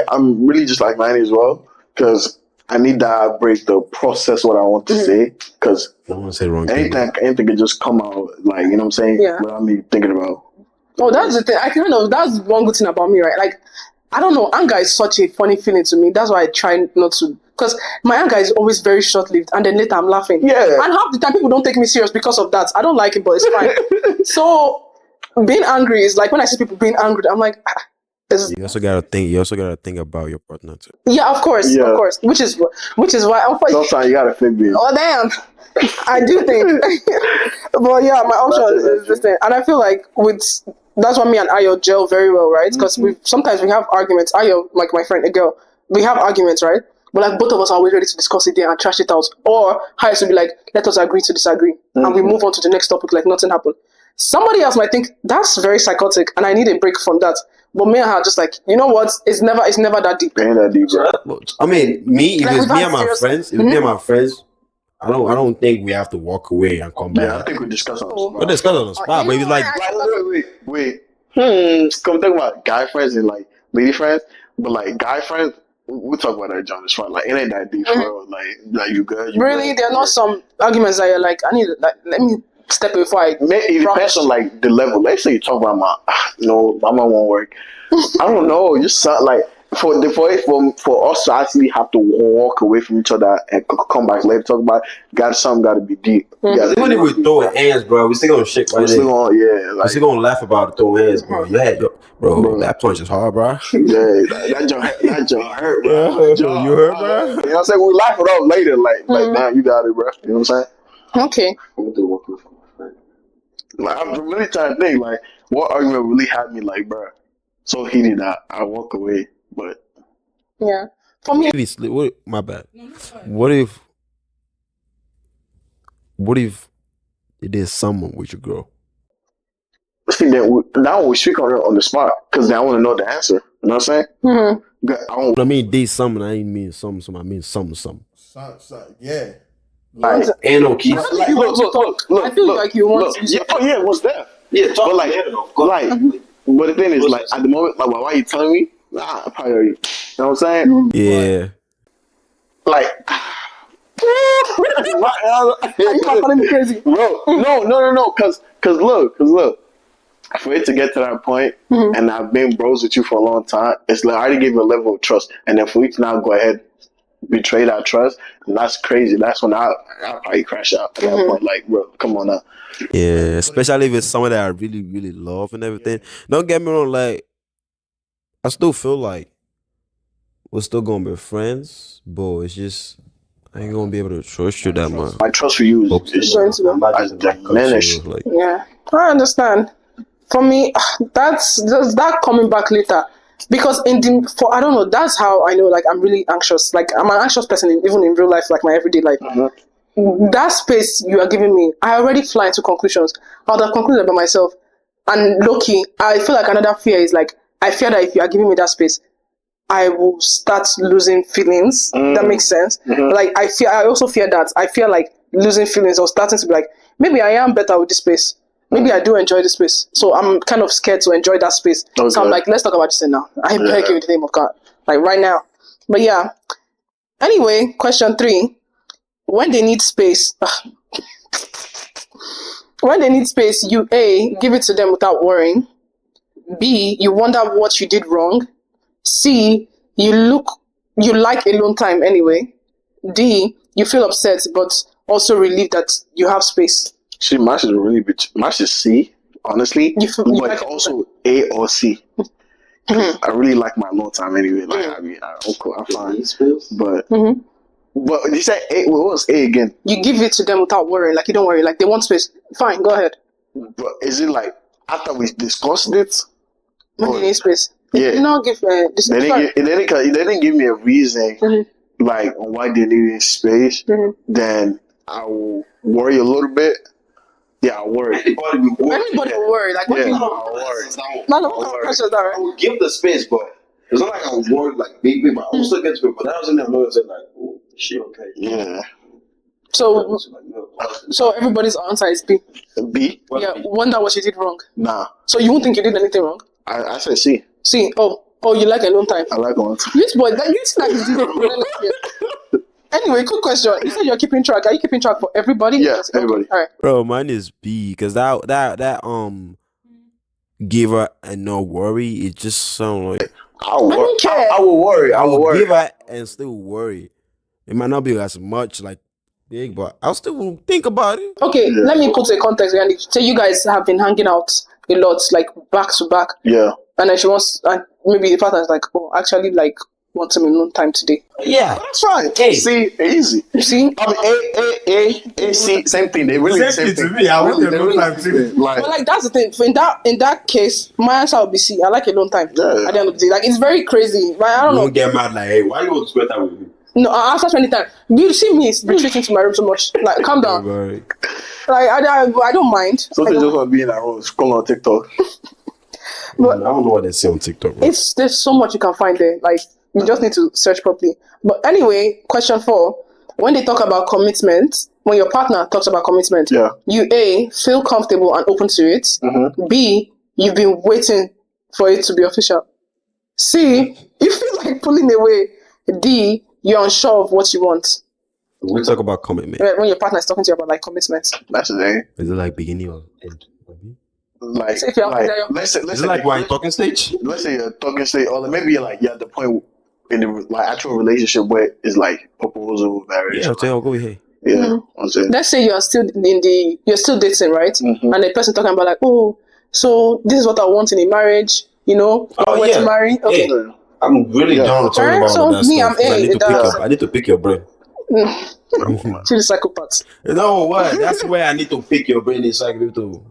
I'm really just like mine as well. Because I need that break to process what I want to say. Because I don't want to say wrong anything can just come out, like, you know what I'm saying? Yeah. Without me thinking about. Oh, that's the thing. That's one good thing about me, right? Like, I don't know, anger is such a funny feeling to me. That's why I try not to. Because my anger is always very short-lived, and then later I'm laughing. Yeah. And half the time people don't take me serious because of that. I don't like it, but it's fine. So being angry is like when I see people being angry, I'm like, you also gotta think about your partner too. Yeah, of course. Which is why sometimes you gotta think big. Oh damn. I do think. But yeah, my option is this thing. And I feel like that's why me and Ayo gel very well, right? Because sometimes we have arguments. Ayo, like my friend, a girl, we have arguments, right? But like both of us are always ready to discuss it there and trash it out. Or how to be like, let us agree to disagree. And we move on to the next topic like nothing happened. Somebody else might think that's very psychotic and I need a break from that. But me and her just like, you know what? It's never that deep. Ain't that deep, bro. I mean, if it's me and my friends, I don't think we have to walk away and come back. Yeah, I think we discuss on the spot. We discuss on the spot, but it's like wait. Come talk about guy friends and like lady friends, but like guy friends, we talk about that John. It's fine. Like it ain't that deep, bro. Like you good? Really, there are not some arguments that you're like, I need let me step before I. It depends on like the level. Let's say you talk about my mama won't work. I don't know. Just like for us to actually have to walk away from each other and come back later talk about something got to be deep. Even if we throw hands, bro, we still gonna shake. We still gonna we still gonna laugh about it, throw hands, bro. Bro, that punch is hard, bro. That joint hurt, bro. You hurt, bro. You know what I'm saying? We laugh it off later, like now you got it, bro. You know what I'm saying? Okay. Like I'm really trying to think, like what argument really had me like, bro, so heated that I walk away. But yeah, for me, my bad. What if it is someone with your girl? See, now we speak on the spot because I want to know the answer. You know what I'm saying? Mm-hmm. I mean, date someone. I ain't mean something. I mean something. Yeah. Like, ain't no keys. Like, look, I feel like you want to. Yeah, what's that? Yeah, but like, but the thing is, like, at the moment, like, why are you telling me? Nah, I probably already, you know what I'm saying? Yeah. Like, Are you not calling me crazy? bro, no, cause look, for it to get to that point, and I've been bros with you for a long time, it's like I already gave you a level of trust, and then for you to now go ahead betray that trust, and that's crazy. That's when I probably crash out at that point. Like, bro, come on now. Yeah, especially if it's someone that I really, really love and everything. Don't get me wrong, like, I still feel like we're still gonna be friends, but it's just I ain't gonna be able to trust you that much. My trust for you is going to diminished. Like, Yeah, I understand. For me, that's that coming back later. Because I don't know, that's how I know, like, I'm really anxious. Like, I'm an anxious person, even in real life, like my everyday life. That space you are giving me, I already fly into conclusions. I would have concluded about myself. And low-key, I feel like another fear is, like, I fear that if you are giving me that space, I will start losing feelings. That makes sense. Like, I also fear that. I fear, like, losing feelings or starting to be like, maybe I am better with this space. Maybe I do enjoy this space. So I'm kind of scared to enjoy that space. Okay. So I'm like, let's talk about this now. I beg you in the name of God. Like, right now. But yeah. Anyway, question 3. When they need space, you A, give it to them without worrying. B, you wonder what you did wrong. C, you like alone time anyway. D, you feel upset but also relieved that you have space. See, mine is C, honestly. But like also A or C. I really like my alone time anyway. Like, I mean, I'm fine. But you said A. What was A again? You give it to them without worrying. Like, you don't worry. Like, they want space. Fine, go ahead. But is it like after we discussed it? When they need space. Yeah. You not give this. They didn't give me a reason like on why they needed space. Then I will worry a little bit. Yeah, I'll worry. Everybody will worry. Like, what do you know? I'll worry. Not the kind of pressure is that, right? I would give the space, but it's not like I was worried like big, but I was still get to it. But I was in there and said like, oh, is she okay? Yeah. So everybody's answer is B. B? Yeah, wonder what you did wrong. Nah. So you won't think you did anything wrong? I said C. C. Oh, you like alone time. I like alone time. This boy, you seem like you did. Anyway, quick question. You said you're keeping track. Are you keeping track for everybody? Yeah, everybody. Okay. All right. bro, mine is B because that give her and no worry. It just sound like I will worry. I will worry. Give her and still worry. It might not be as much like big, but I'll still think about it. Okay, let me put a context. Say you guys have been hanging out a lot, like back to back. Yeah. And then she wants, and maybe the partner is like, oh, actually, like, want some alone time today. Yeah, that's fine. Hey. C, easy. See, I mean, A, C, same thing. They really same thing to me. I want alone time too. But like that's the thing. In that case, my answer would be C. I like alone time. Yeah. At the end of the day, like it's very crazy. But I don't know. Don't get mad like, hey, why you want to spend time with me? No, after spending time, you see me retreating to my room so much. Like, calm down. Right. Like I don't mind. Something just want to be in our room, scroll on TikTok. But I don't know what they say on TikTok. Bro. There's so much you can find there. Like you just need to search properly. But anyway, question 4: when they talk about commitment, when your partner talks about commitment, you A, feel comfortable and open to it. B, you've been waiting for it to be official. C, you feel like pulling away. D, you're unsure of what you want. We talk about commitment. When your partner is talking to you about like commitment. That's the thing. Is it like beginning or end? Like, so if you're let's say like why talking stage? Let's say you're talking stage, or maybe you're at the point in the like actual relationship where it's like proposal, marriage. Yeah, I'll tell you, I'll go ahead. Yeah, let's say you're still dating, right? And the person talking about like, oh, so this is what I want in a marriage. You know, to marry. Okay. Yeah. I'm really down to talk about so that me, stuff. I need to pick your brain. She's a psychopath. No, what? That's where I need to pick your brain inside me too.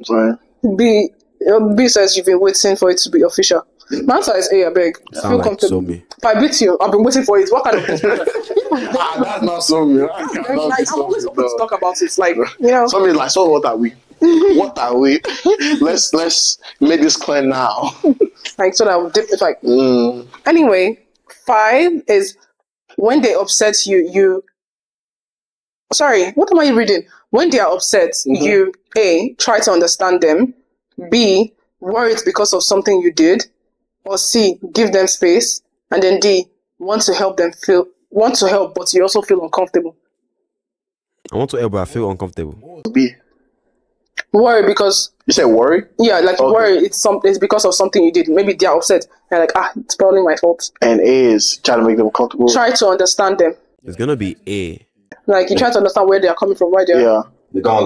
Sorry. B says you've been waiting for it to be official. My answer is A, I beg. Feel like comfortable. If I beat you, I've been waiting for it. What kind of that's not so me. Like, I'm always open to talk about it. Like, you know. Somebody's like, so what are we? What are we? Let's make this clear now. Like, so that I would dip. It's like, anyway, 5 is when they upset you. Sorry, what am I reading? When they are upset, you A, try to understand them. B, worry it's because of something you did. Or C, give them space. And then D, want to help, but you also feel uncomfortable. I want to help, but I feel uncomfortable. B. Worry because you said worry. Yeah, like worry. It's because of something you did. Maybe they are upset and like it's probably my fault. And A is try to make them comfortable. Try to understand them. It's gonna be A. Like you try to understand where they are coming from, why they are. Yeah. Because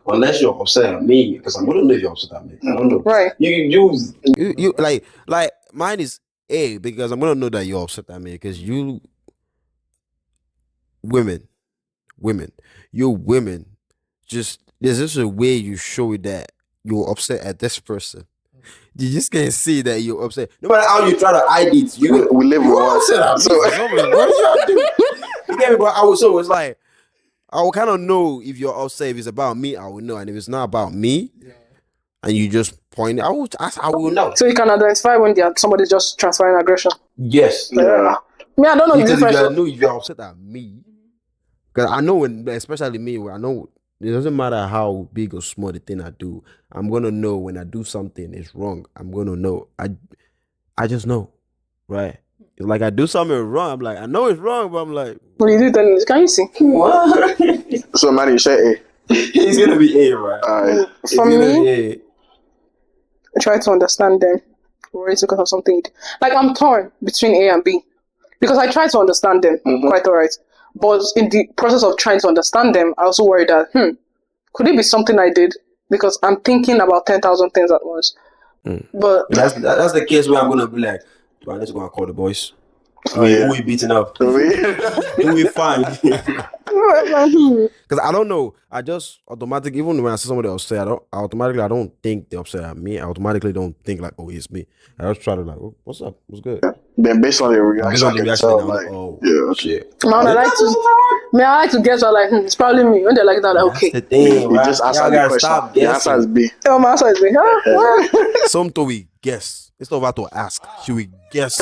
unless you're upset at me, because I'm gonna know if you're upset at me. I don't know. Right. You like mine is A because I'm gonna know that you're upset at me because you women, you women, just there's just a way you show that you're upset at this person. You just can't see that you're upset. No matter how you try to hide it, we live with one. So what y'all do? You get me? But so it's like I will kind of know if you're upset. If it's about me, I will know, and if it's not about me, and you just point it, I will know. So you can identify when somebody's just transferring aggression. Yes. Yeah. Me, I don't know because the if difference. you know if you're upset at me, because I know when, especially me, where I know it doesn't matter how big or small the thing I do. I'm gonna know when I do something is wrong. I'm gonna know. I just know, right? It's like I do something wrong. I'm like, I know it's wrong, but I'm like, when you do then can you see? What? So man, you say A. It's gonna be A, right? Alright. For me, I try to understand them. Or it's because of something. Like I'm torn between A and B. Because I try to understand them quite alright. But in the process of trying to understand them, I also worry that, could it be something I did? Because I'm thinking about 10,000 things at once. But that's the case where I'm gonna be like, do I need to go and call the boys? Who we beating up? Who we find? because I don't know. I just automatically, even when I see somebody upset, I don't think they're upset at me. I automatically don't think like, oh, it's me. I just try to like, oh, what's up? What's good? Then based on their reaction, I tell, I'm like, oh, shit. Man, I like to guess. Like, it's probably me. When they're like that, like, okay. The thing, you just answer the question. The answer is B. Oh, my answer is B. Something we guess. It's not about to ask. Should we guess?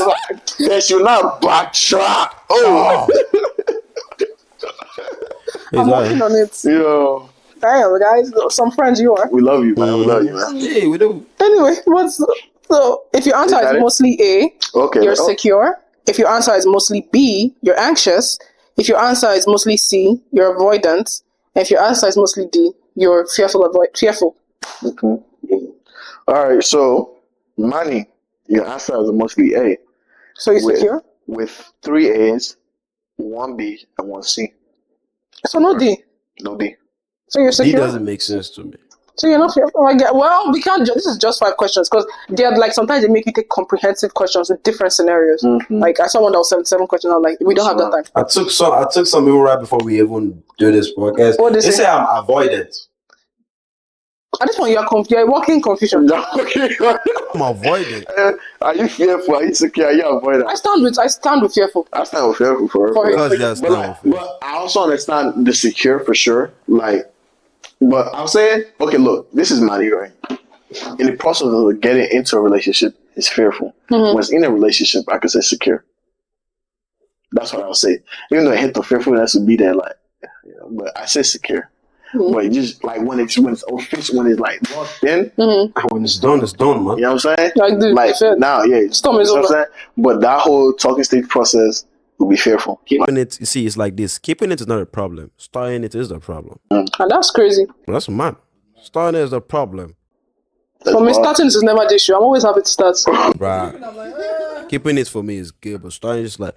They should not backtrack. Oh. I'm working on it. Yo. Damn, guys. Some friends you are. We love you, man. We love you, man. Yeah, we do. Anyway, so if your answer is mostly A, you're secure. If your answer is mostly B, you're anxious. If your answer is mostly C, you're avoidant. And if your answer is mostly D, you're fearful. Okay. All right, so Manny, your answer is mostly A. So you're secure? With 3 A's, 1 B, and 1 C. So no D. No D. So you're secure? D doesn't make sense to me. So you're not fearful? Well, we can't. This is just 5 questions because they're like sometimes they make you take comprehensive questions with different scenarios. Like I saw one that was 77 questions. I'm like, we don't have that time. I took some people right before we even do this podcast. What they say I'm avoidant. At this point, you're walking confusion. I'm avoidant. Are you fearful? Are you secure? Are you avoidant? I stand with fearful. I stand with fearful for but I also understand the secure for sure. Like, but I'm saying, okay, look, this is Manny, right? In the process of getting into a relationship, it's fearful. When it's in a relationship, I could say secure. That's what I would say. Even though I hate the fearfulness would be there, like, but I say secure. But just like when it's official, when it's like locked in, when it's done, man. You know what I'm saying? Like now, storm is over. But that whole talking stage process will be fearful. Keeping it, you see, it's like this. Keeping it is not a problem. Starting it is the problem. And that's crazy. That's mad. Starting it is the problem. For me, starting is never the issue. I'm always happy to start. Right. Keeping it for me is good, but starting is like,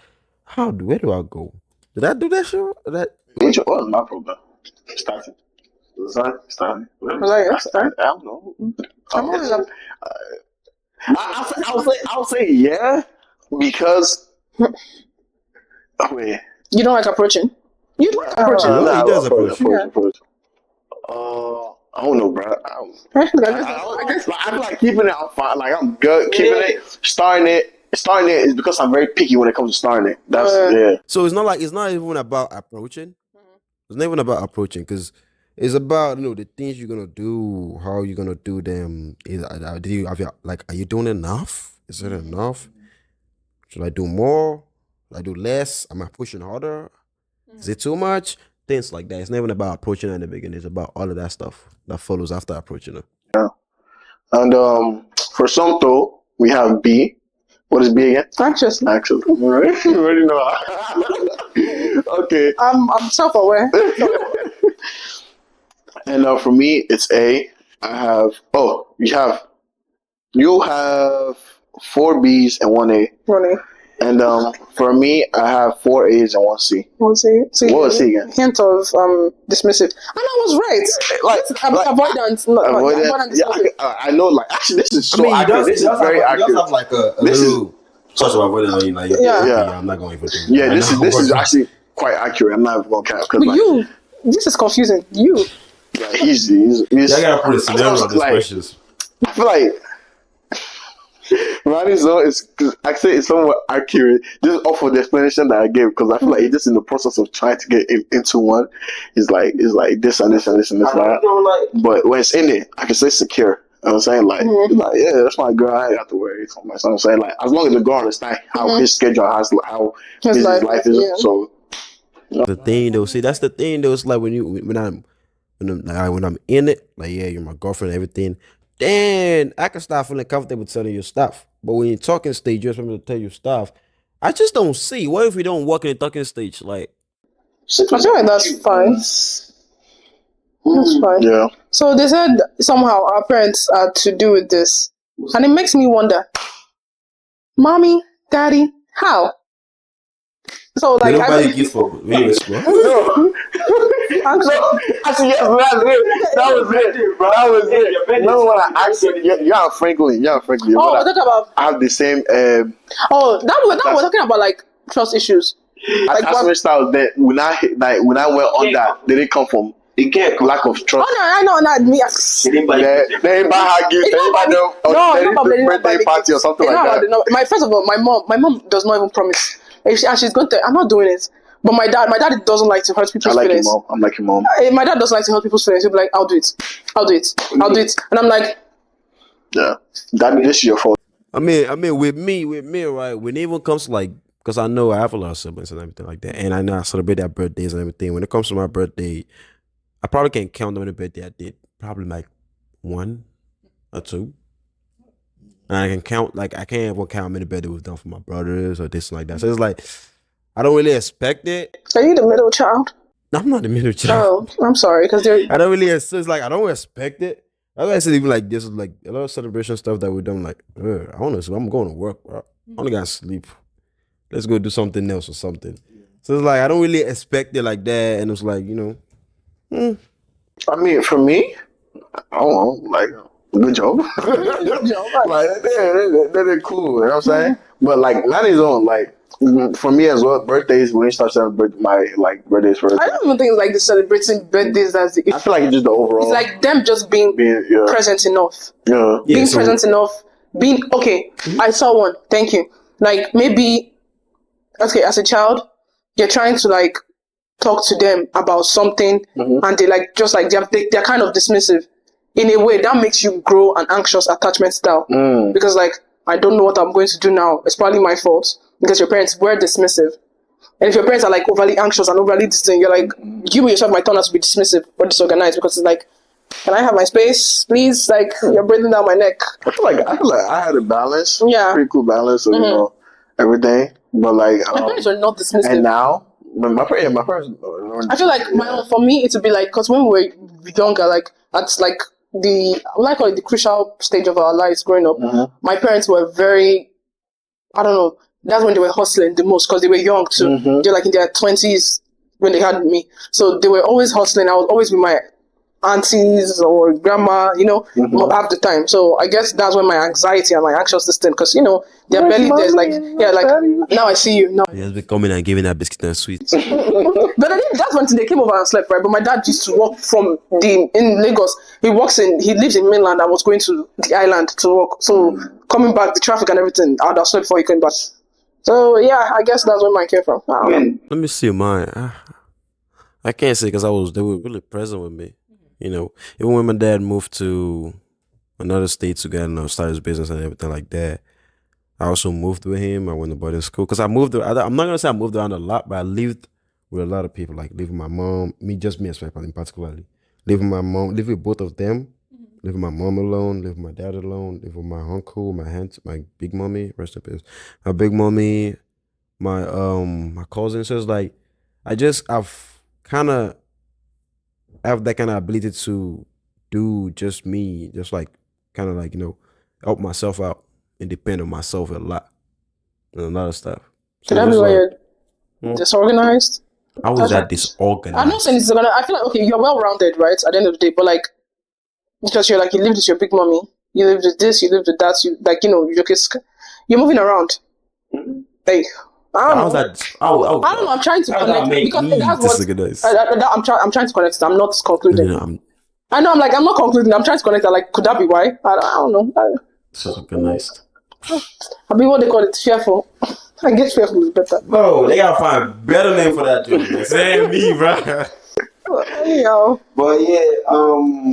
where do I go? Did I do that shit? Which was my problem? Starting. Starting. I don't know. I'll say yeah, because wait. You don't like approaching? You don't like approaching? No, he does approach. I don't know, bro. I feel like keeping it. I'm fine. Like I'm good keeping it. Starting it is because I'm very picky when it comes to starting it. That's So it's not even about approaching. It's not even about approaching because it's about the things you're gonna do, how you're gonna do them. Are you doing enough? Is it enough? Should I do more? I do less? Am I pushing harder? Is it too much? Things like that. It's never about approaching her in the beginning. It's about all of that stuff that follows after approaching her. Yeah. And for some though, we have B. What is B again? Anxious. Anxious. Right? You already know. Okay. I'm self-aware. And for me, it's A. You have 4 B's and 1 A. 1 A. And for me, I have 4 A's and 1 C. 1 C. What was C again? Hint of dismissive. And I was right. Avoidance. Avoidance. Yeah, I know. Like actually, this is so accurate. This is very accurate. You have like a little touch of avoidance. Like, yeah, I'm not going for things. Yeah, this is actually quite accurate. I'm not even going to count. But like, this is confusing. You. Yeah, he's I gotta put a scenario on these questions. I feel like Ronnie's zone is, actually it's somewhat accurate. Just off of the explanation that I gave, because I feel like he's just in the process of trying to get into one. It's like this and this and this and this. But when it's in it, I can say secure. You know what I'm saying? Like, like, yeah, that's my girl. I ain't got to worry. So I'm saying, like, as long as the girl understands how his schedule has, how his life is. Yeah. So the thing though, see, that's the thing though. It's like when I'm in it, like, yeah, you're my girlfriend and everything. Then I can start feeling comfortable telling you stuff. But when you're talking stage, you just want me to tell you stuff. I just don't see. What if we don't walk in the talking stage? Like, I feel like that's fine. That's fine. Yeah. So they said somehow our parents are to do with this. And it makes me wonder, Mommy, Daddy, how? So like nobody gives for me. I'm so actually, yes, that was it, bro. That was it. No one asked you. You're Franklin. Oh, we're talking about. I have the same. That we're talking about like trust issues. Like that's when styles that when I went on that, they didn't come from. It can't lack of trust. Oh no, I know not me. They didn't buy her gift. They didn't buy no birthday party or something like that. First of all, my mom does not even promise. And she's going to. I'm not doing it. But my dad doesn't like to hurt people's feelings. I'm like your mom. My dad doesn't like to hurt people's feelings. He'll be like, I'll do it. And I'm like, yeah, this is your fault. I mean, with me, right? When it even comes to like, because I know I have a lot of siblings and everything like that, and I know I celebrate their birthdays and everything. When it comes to my birthday, I probably can't count how many birthday I did. Probably like 1 or 2. And I can count, like, I can't even count how many birthdays was done for my brothers or this and like that. So it's like, I don't really expect it. Are you the middle child? I'm not the middle child. Oh, I'm sorry, because I don't really. It's like I don't expect it. That's why I said even like this is like a lot of celebration stuff that we done. Like, honestly, I'm going to work, bro. I only got to sleep. Let's go do something else or something. So it's like I don't really expect it like that, and it's like I mean, for me, I don't know, like, good job. Like they're cool. You know what I'm saying? But like, not his own. Like, for me as well, birthdays, when you start celebrating my birthdays first. I don't even think it's like the celebrating birthdays that's the issue. I feel like it's just the overall. It's like them just being present enough. Yeah. Being present enough. Being okay. I saw one. Thank you. Like maybe as a child, you're trying to like talk to them about something and they like just like they're kind of dismissive. In a way that makes you grow an anxious attachment style. Because like I don't know what I'm going to do now. It's probably my fault. Because your parents were dismissive. And if your parents are like overly anxious and overly distant, you're like, you yourself might turn out to be dismissive or disorganized because it's like, can I have my space, please? Like, you're breathing down my neck. I feel like I had a balance. Yeah. Pretty cool balance of, everything. But like, my parents were not dismissive. And now, my parents. I feel like for me, it would be like, because when we were younger, like, that's like the crucial stage of our lives growing up. My parents were very, I don't know, that's when they were hustling the most because they were young too. They're like in their 20s when they had me. So they were always hustling. I was always with my aunties or grandma, half the time. So I guess that's when my anxiety and my anxious system, because, they're barely there's like, now I see you. Now. He has been coming and giving that biscuit and sweets. But I think that's when they came over and slept, right? But my dad used to walk in Lagos. He lives in mainland and was going to the island to work. So coming back, the traffic and everything, I'd have slept before he came back. So yeah, I guess that's where mine came from. Let me see mine. I can't say because they were really present with me. Even when my dad moved to another state to get start his business and everything like that, I also moved with him. I went to boarding school because I moved. I'm not gonna say I moved around a lot, but I lived with a lot of people. Like living with my mom, just me especially, particularly. Living with my mom, live with both of them. Live with my mom alone. Live with my dad alone. Live with my uncle, my aunt, my big mommy. Rest in peace. My big mommy, my cousin. So it's like I've kind of have that kind of ability to do just me, just like kind of like help myself out and depend on myself a lot and a lot of stuff. So Could that be just why like you're disorganized? I was that I'm not disorganized. saying disorganized. I feel like, okay, you're well-rounded, right? At the end of the day, but like, because you lived with your big mommy, you lived with this, you lived with that, you're moving around. Hey, I don't know. I don't know. I'm trying to connect because that's what disorganized. I'm trying to connect. I'm not concluding. I know. I'm not concluding. I'm trying to connect. Like, could that be why? I don't know. Disorganized. I mean, what they call it, fearful. I guess fearful is better. Bro, they gotta find better name for that dude. Like, saying me, bro. Anyhow. But yeah,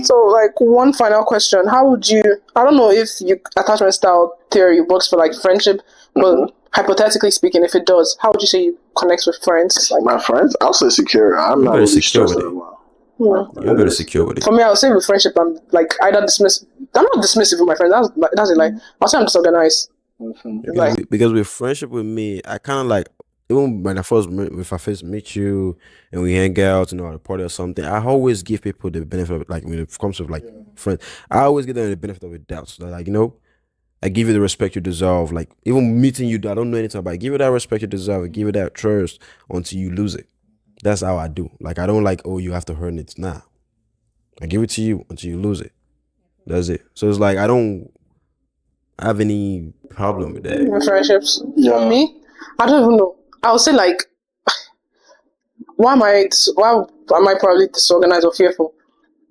So, like, one final question. How would you, I don't know if attachment style theory works for, like, friendship, but hypothetically speaking, if it does, how would you say you connect with friends? Like, my friends? I'll say secure. I'm not really stressed about it. You're better secure with it. For me, I would say with friendship, I'm, like, either dismissive. I'm not dismissive with my friends. That's it. Like, I'll say I'm disorganized. Because with friendship with me, I kind of like, even when if I first meet you and we hang out, at a party or something, I always give people the benefit of, like, when it comes to like friends, I always give them the benefit of the doubt. So that, like, I give you the respect you deserve. Like, even meeting you, I don't know anything about it. Give you that respect you deserve. I give you that trust until you lose it. That's how I do. Like, I don't like, oh, you have to earn it. Nah. I give it to you until you lose it. That's it. So it's like, I don't have any problem with that. With friendships. For me, I don't even know. I would say, like, why am I probably disorganized or fearful?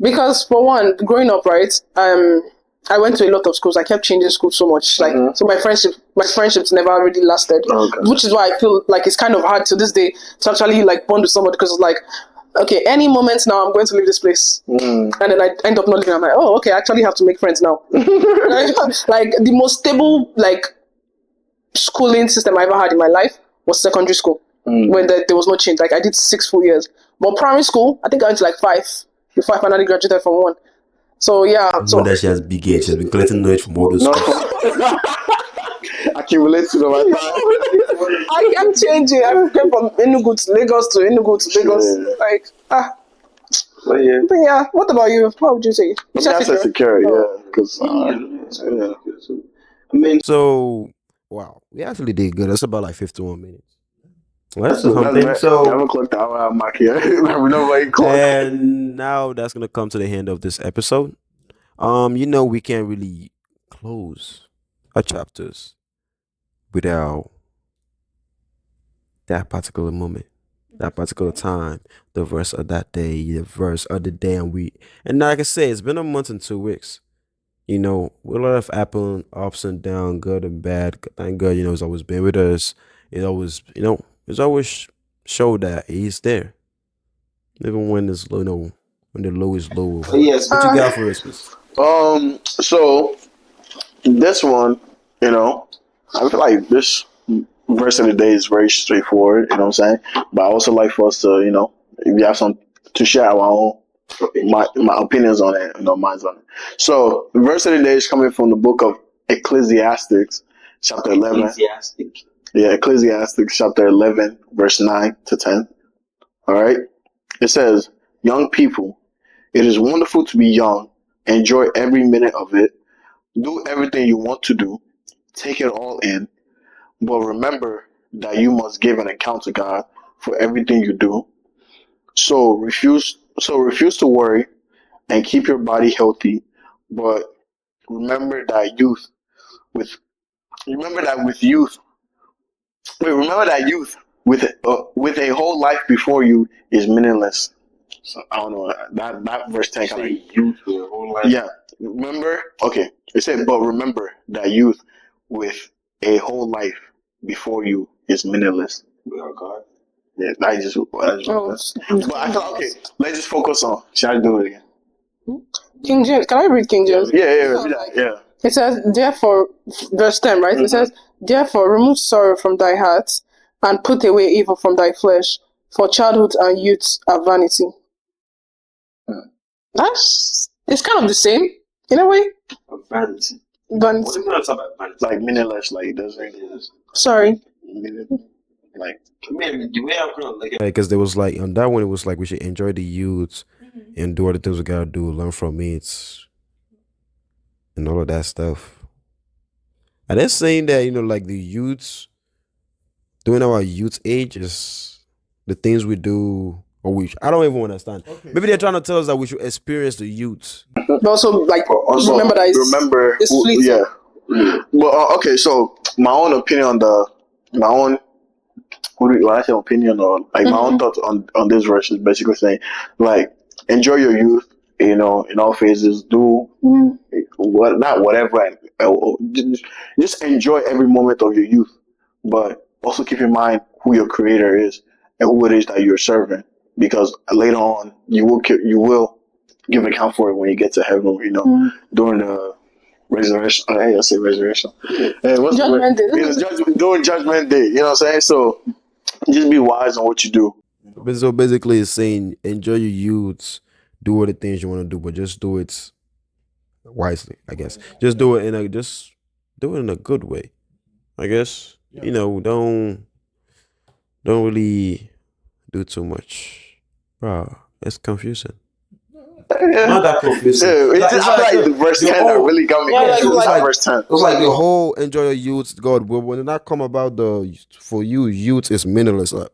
Because for one, growing up, right, I went to a lot of schools. I kept changing schools so much. Like, so my friendships never really lasted. Which is why I feel like it's kind of hard to this day to actually, like, bond with somebody, because it's like, okay, any moment now I'm going to leave this place. And then I end up not leaving. I'm like, oh, okay, I actually have to make friends now. Like, the most stable, like, schooling system I ever had in my life was secondary school. When there was no change. Like, I did 6 full years. But primary school, I think I went to like 5. Before I finally graduated from 1. So yeah. So that she has big age. She has been collecting knowledge from all those schools. I can relate to them. I am changing. I came from Enugu to Lagos to Enugu to Lagos. Like, But yeah, what about you? What would you say? I said secure, yeah. Because so wow, we actually did good. That's about like 51 minutes. Well, that's I so haven't clocked the hour mark yet. and now that's gonna come to the end of this episode. We can't really close our chapters without that particular moment, that particular time, the verse of that day, the verse of the day and week. And like I said, it's been a month and 2 weeks. With a lot of ups and downs, good and bad. Thank God, it's always been with us. It always, it's always showed that he's there. Even when it's low, when the low is low. Yes. What you got for us, please? So this one, I feel like this verse of the day is very straightforward, you know what I'm saying? But I also like for us to, if you have some to share our own my opinions on it, minds on it. So the verse of the day is coming from the book of Ecclesiastes, chapter 11. Ecclesiastes chapter 11, verse 9 to 10. All right. It says, young people, it is wonderful to be young. Enjoy every minute of it. Do everything you want to do. Take it all in. But remember that you must give an account to God for everything you do. So refuse to worry and keep your body healthy. But remember that with a whole life before you is meaningless. So I don't know that verse 10 kind of youth with a whole life. Yeah, remember? Okay, it said, but remember that youth with a whole life before you is meaningless. Without God. Yeah, but I thought, okay, let's just focus on. Should I do it again? King James. Can I read King James? Yeah, read that. Yeah. It says, therefore, verse 10, right? It says, therefore, remove sorrow from thy heart and put away evil from thy flesh, for childhood and youth are vanity. It's kind of the same, in a way. Vanity. Vanity. What do you mean about vanity? Like meaningless, like it doesn't. Sorry. Like, man, the way I'm gonna look at Because there was like on that one, it was like we should enjoy the youth and do all the things we gotta do, learn from it, and all of that stuff. And they're saying that like the youths during our youth age is the things we do, or I don't even understand. Maybe they're trying to tell us that we should experience the youth. But also, remember that it's fleeting. Yeah. Well, okay. So my own opinion on my own. What I say opinion or like my own thoughts on this verse is basically saying like enjoy your youth, in all phases. Do not whatever, just enjoy every moment of your youth, but also keep in mind who your creator is and who it is that you're serving, because later on you will give account for it when you get to heaven. During the resurrection. I say resurrection. What's Judgment Day. During Judgment Day. You know what I'm saying? So just be wise on what you do. So basically, it's saying enjoy your youth, do all the things you want to do, but just do it wisely. I guess just do it in a good way. I guess don't really do too much, bro. It's confusing. Not that confusing. It's like the verse 10 that really got me confused. It's like verse 10. It's like the whole enjoy your youth, God. But when that come about for you, youth is meaningless. Like,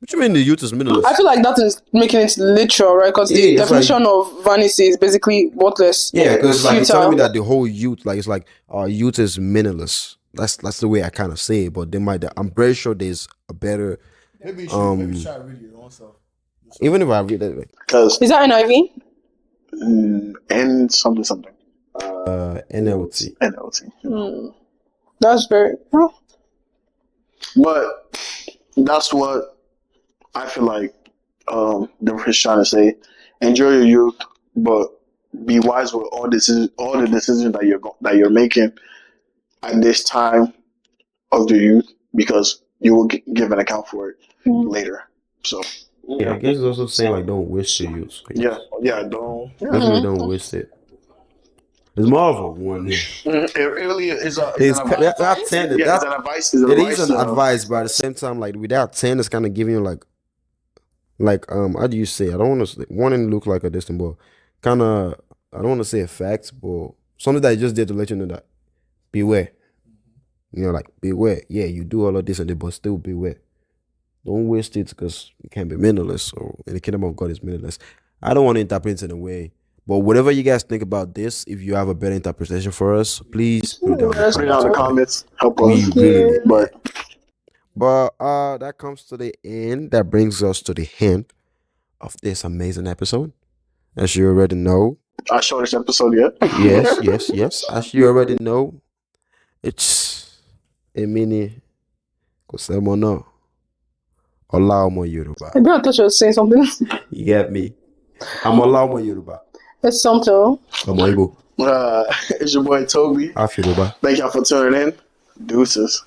what you mean the youth is meaningless? I feel like that is making it literal, right? Because the definition of vanity is basically worthless. Yeah, because like you're telling me that the whole youth, like it's like youth is meaningless. That's the way I kind of say it. But I'm very sure there's a better. Maybe you should try reading your own self. Even if I read that way. Is that NIV? N something. NLT. NLT. That's very. But that's what I feel like the verse is trying to say. Enjoy your youth, but be wise with all the decisions that you're making at this time of the youth, because you will give an account for it later. So. Yeah, I guess it's also saying like don't waste your youth. Don't. Definitely don't waste it. It's more of a warning. It really is. It's an advice. It is an advice, but at the same time, like without 10, it's kind of giving you like how do you say? I don't want to warning look like a distant, but kind of I don't want to say a fact, but something that I just did to let you know that beware. Like beware. Yeah, you do all of this and that, but still beware. Don't waste it because it can be meaningless, or in the kingdom of God is meaningless. I don't want to interpret it in a way, but whatever you guys think about this, if you have a better interpretation for us, please put it down in the comments. Help us. We really need that. But that comes to the end. That brings us to the end of this amazing episode. As you already know. I showed this episode yet? Yes. As you already know, it's a mini Kosemono. Olaumo Yoruba. I thought you were saying something. You get me? I'm Olaumo Yoruba. It's something. I'm Igbo. It's your boy Toby. Yoruba. Thank y'all for tuning in. Deuces.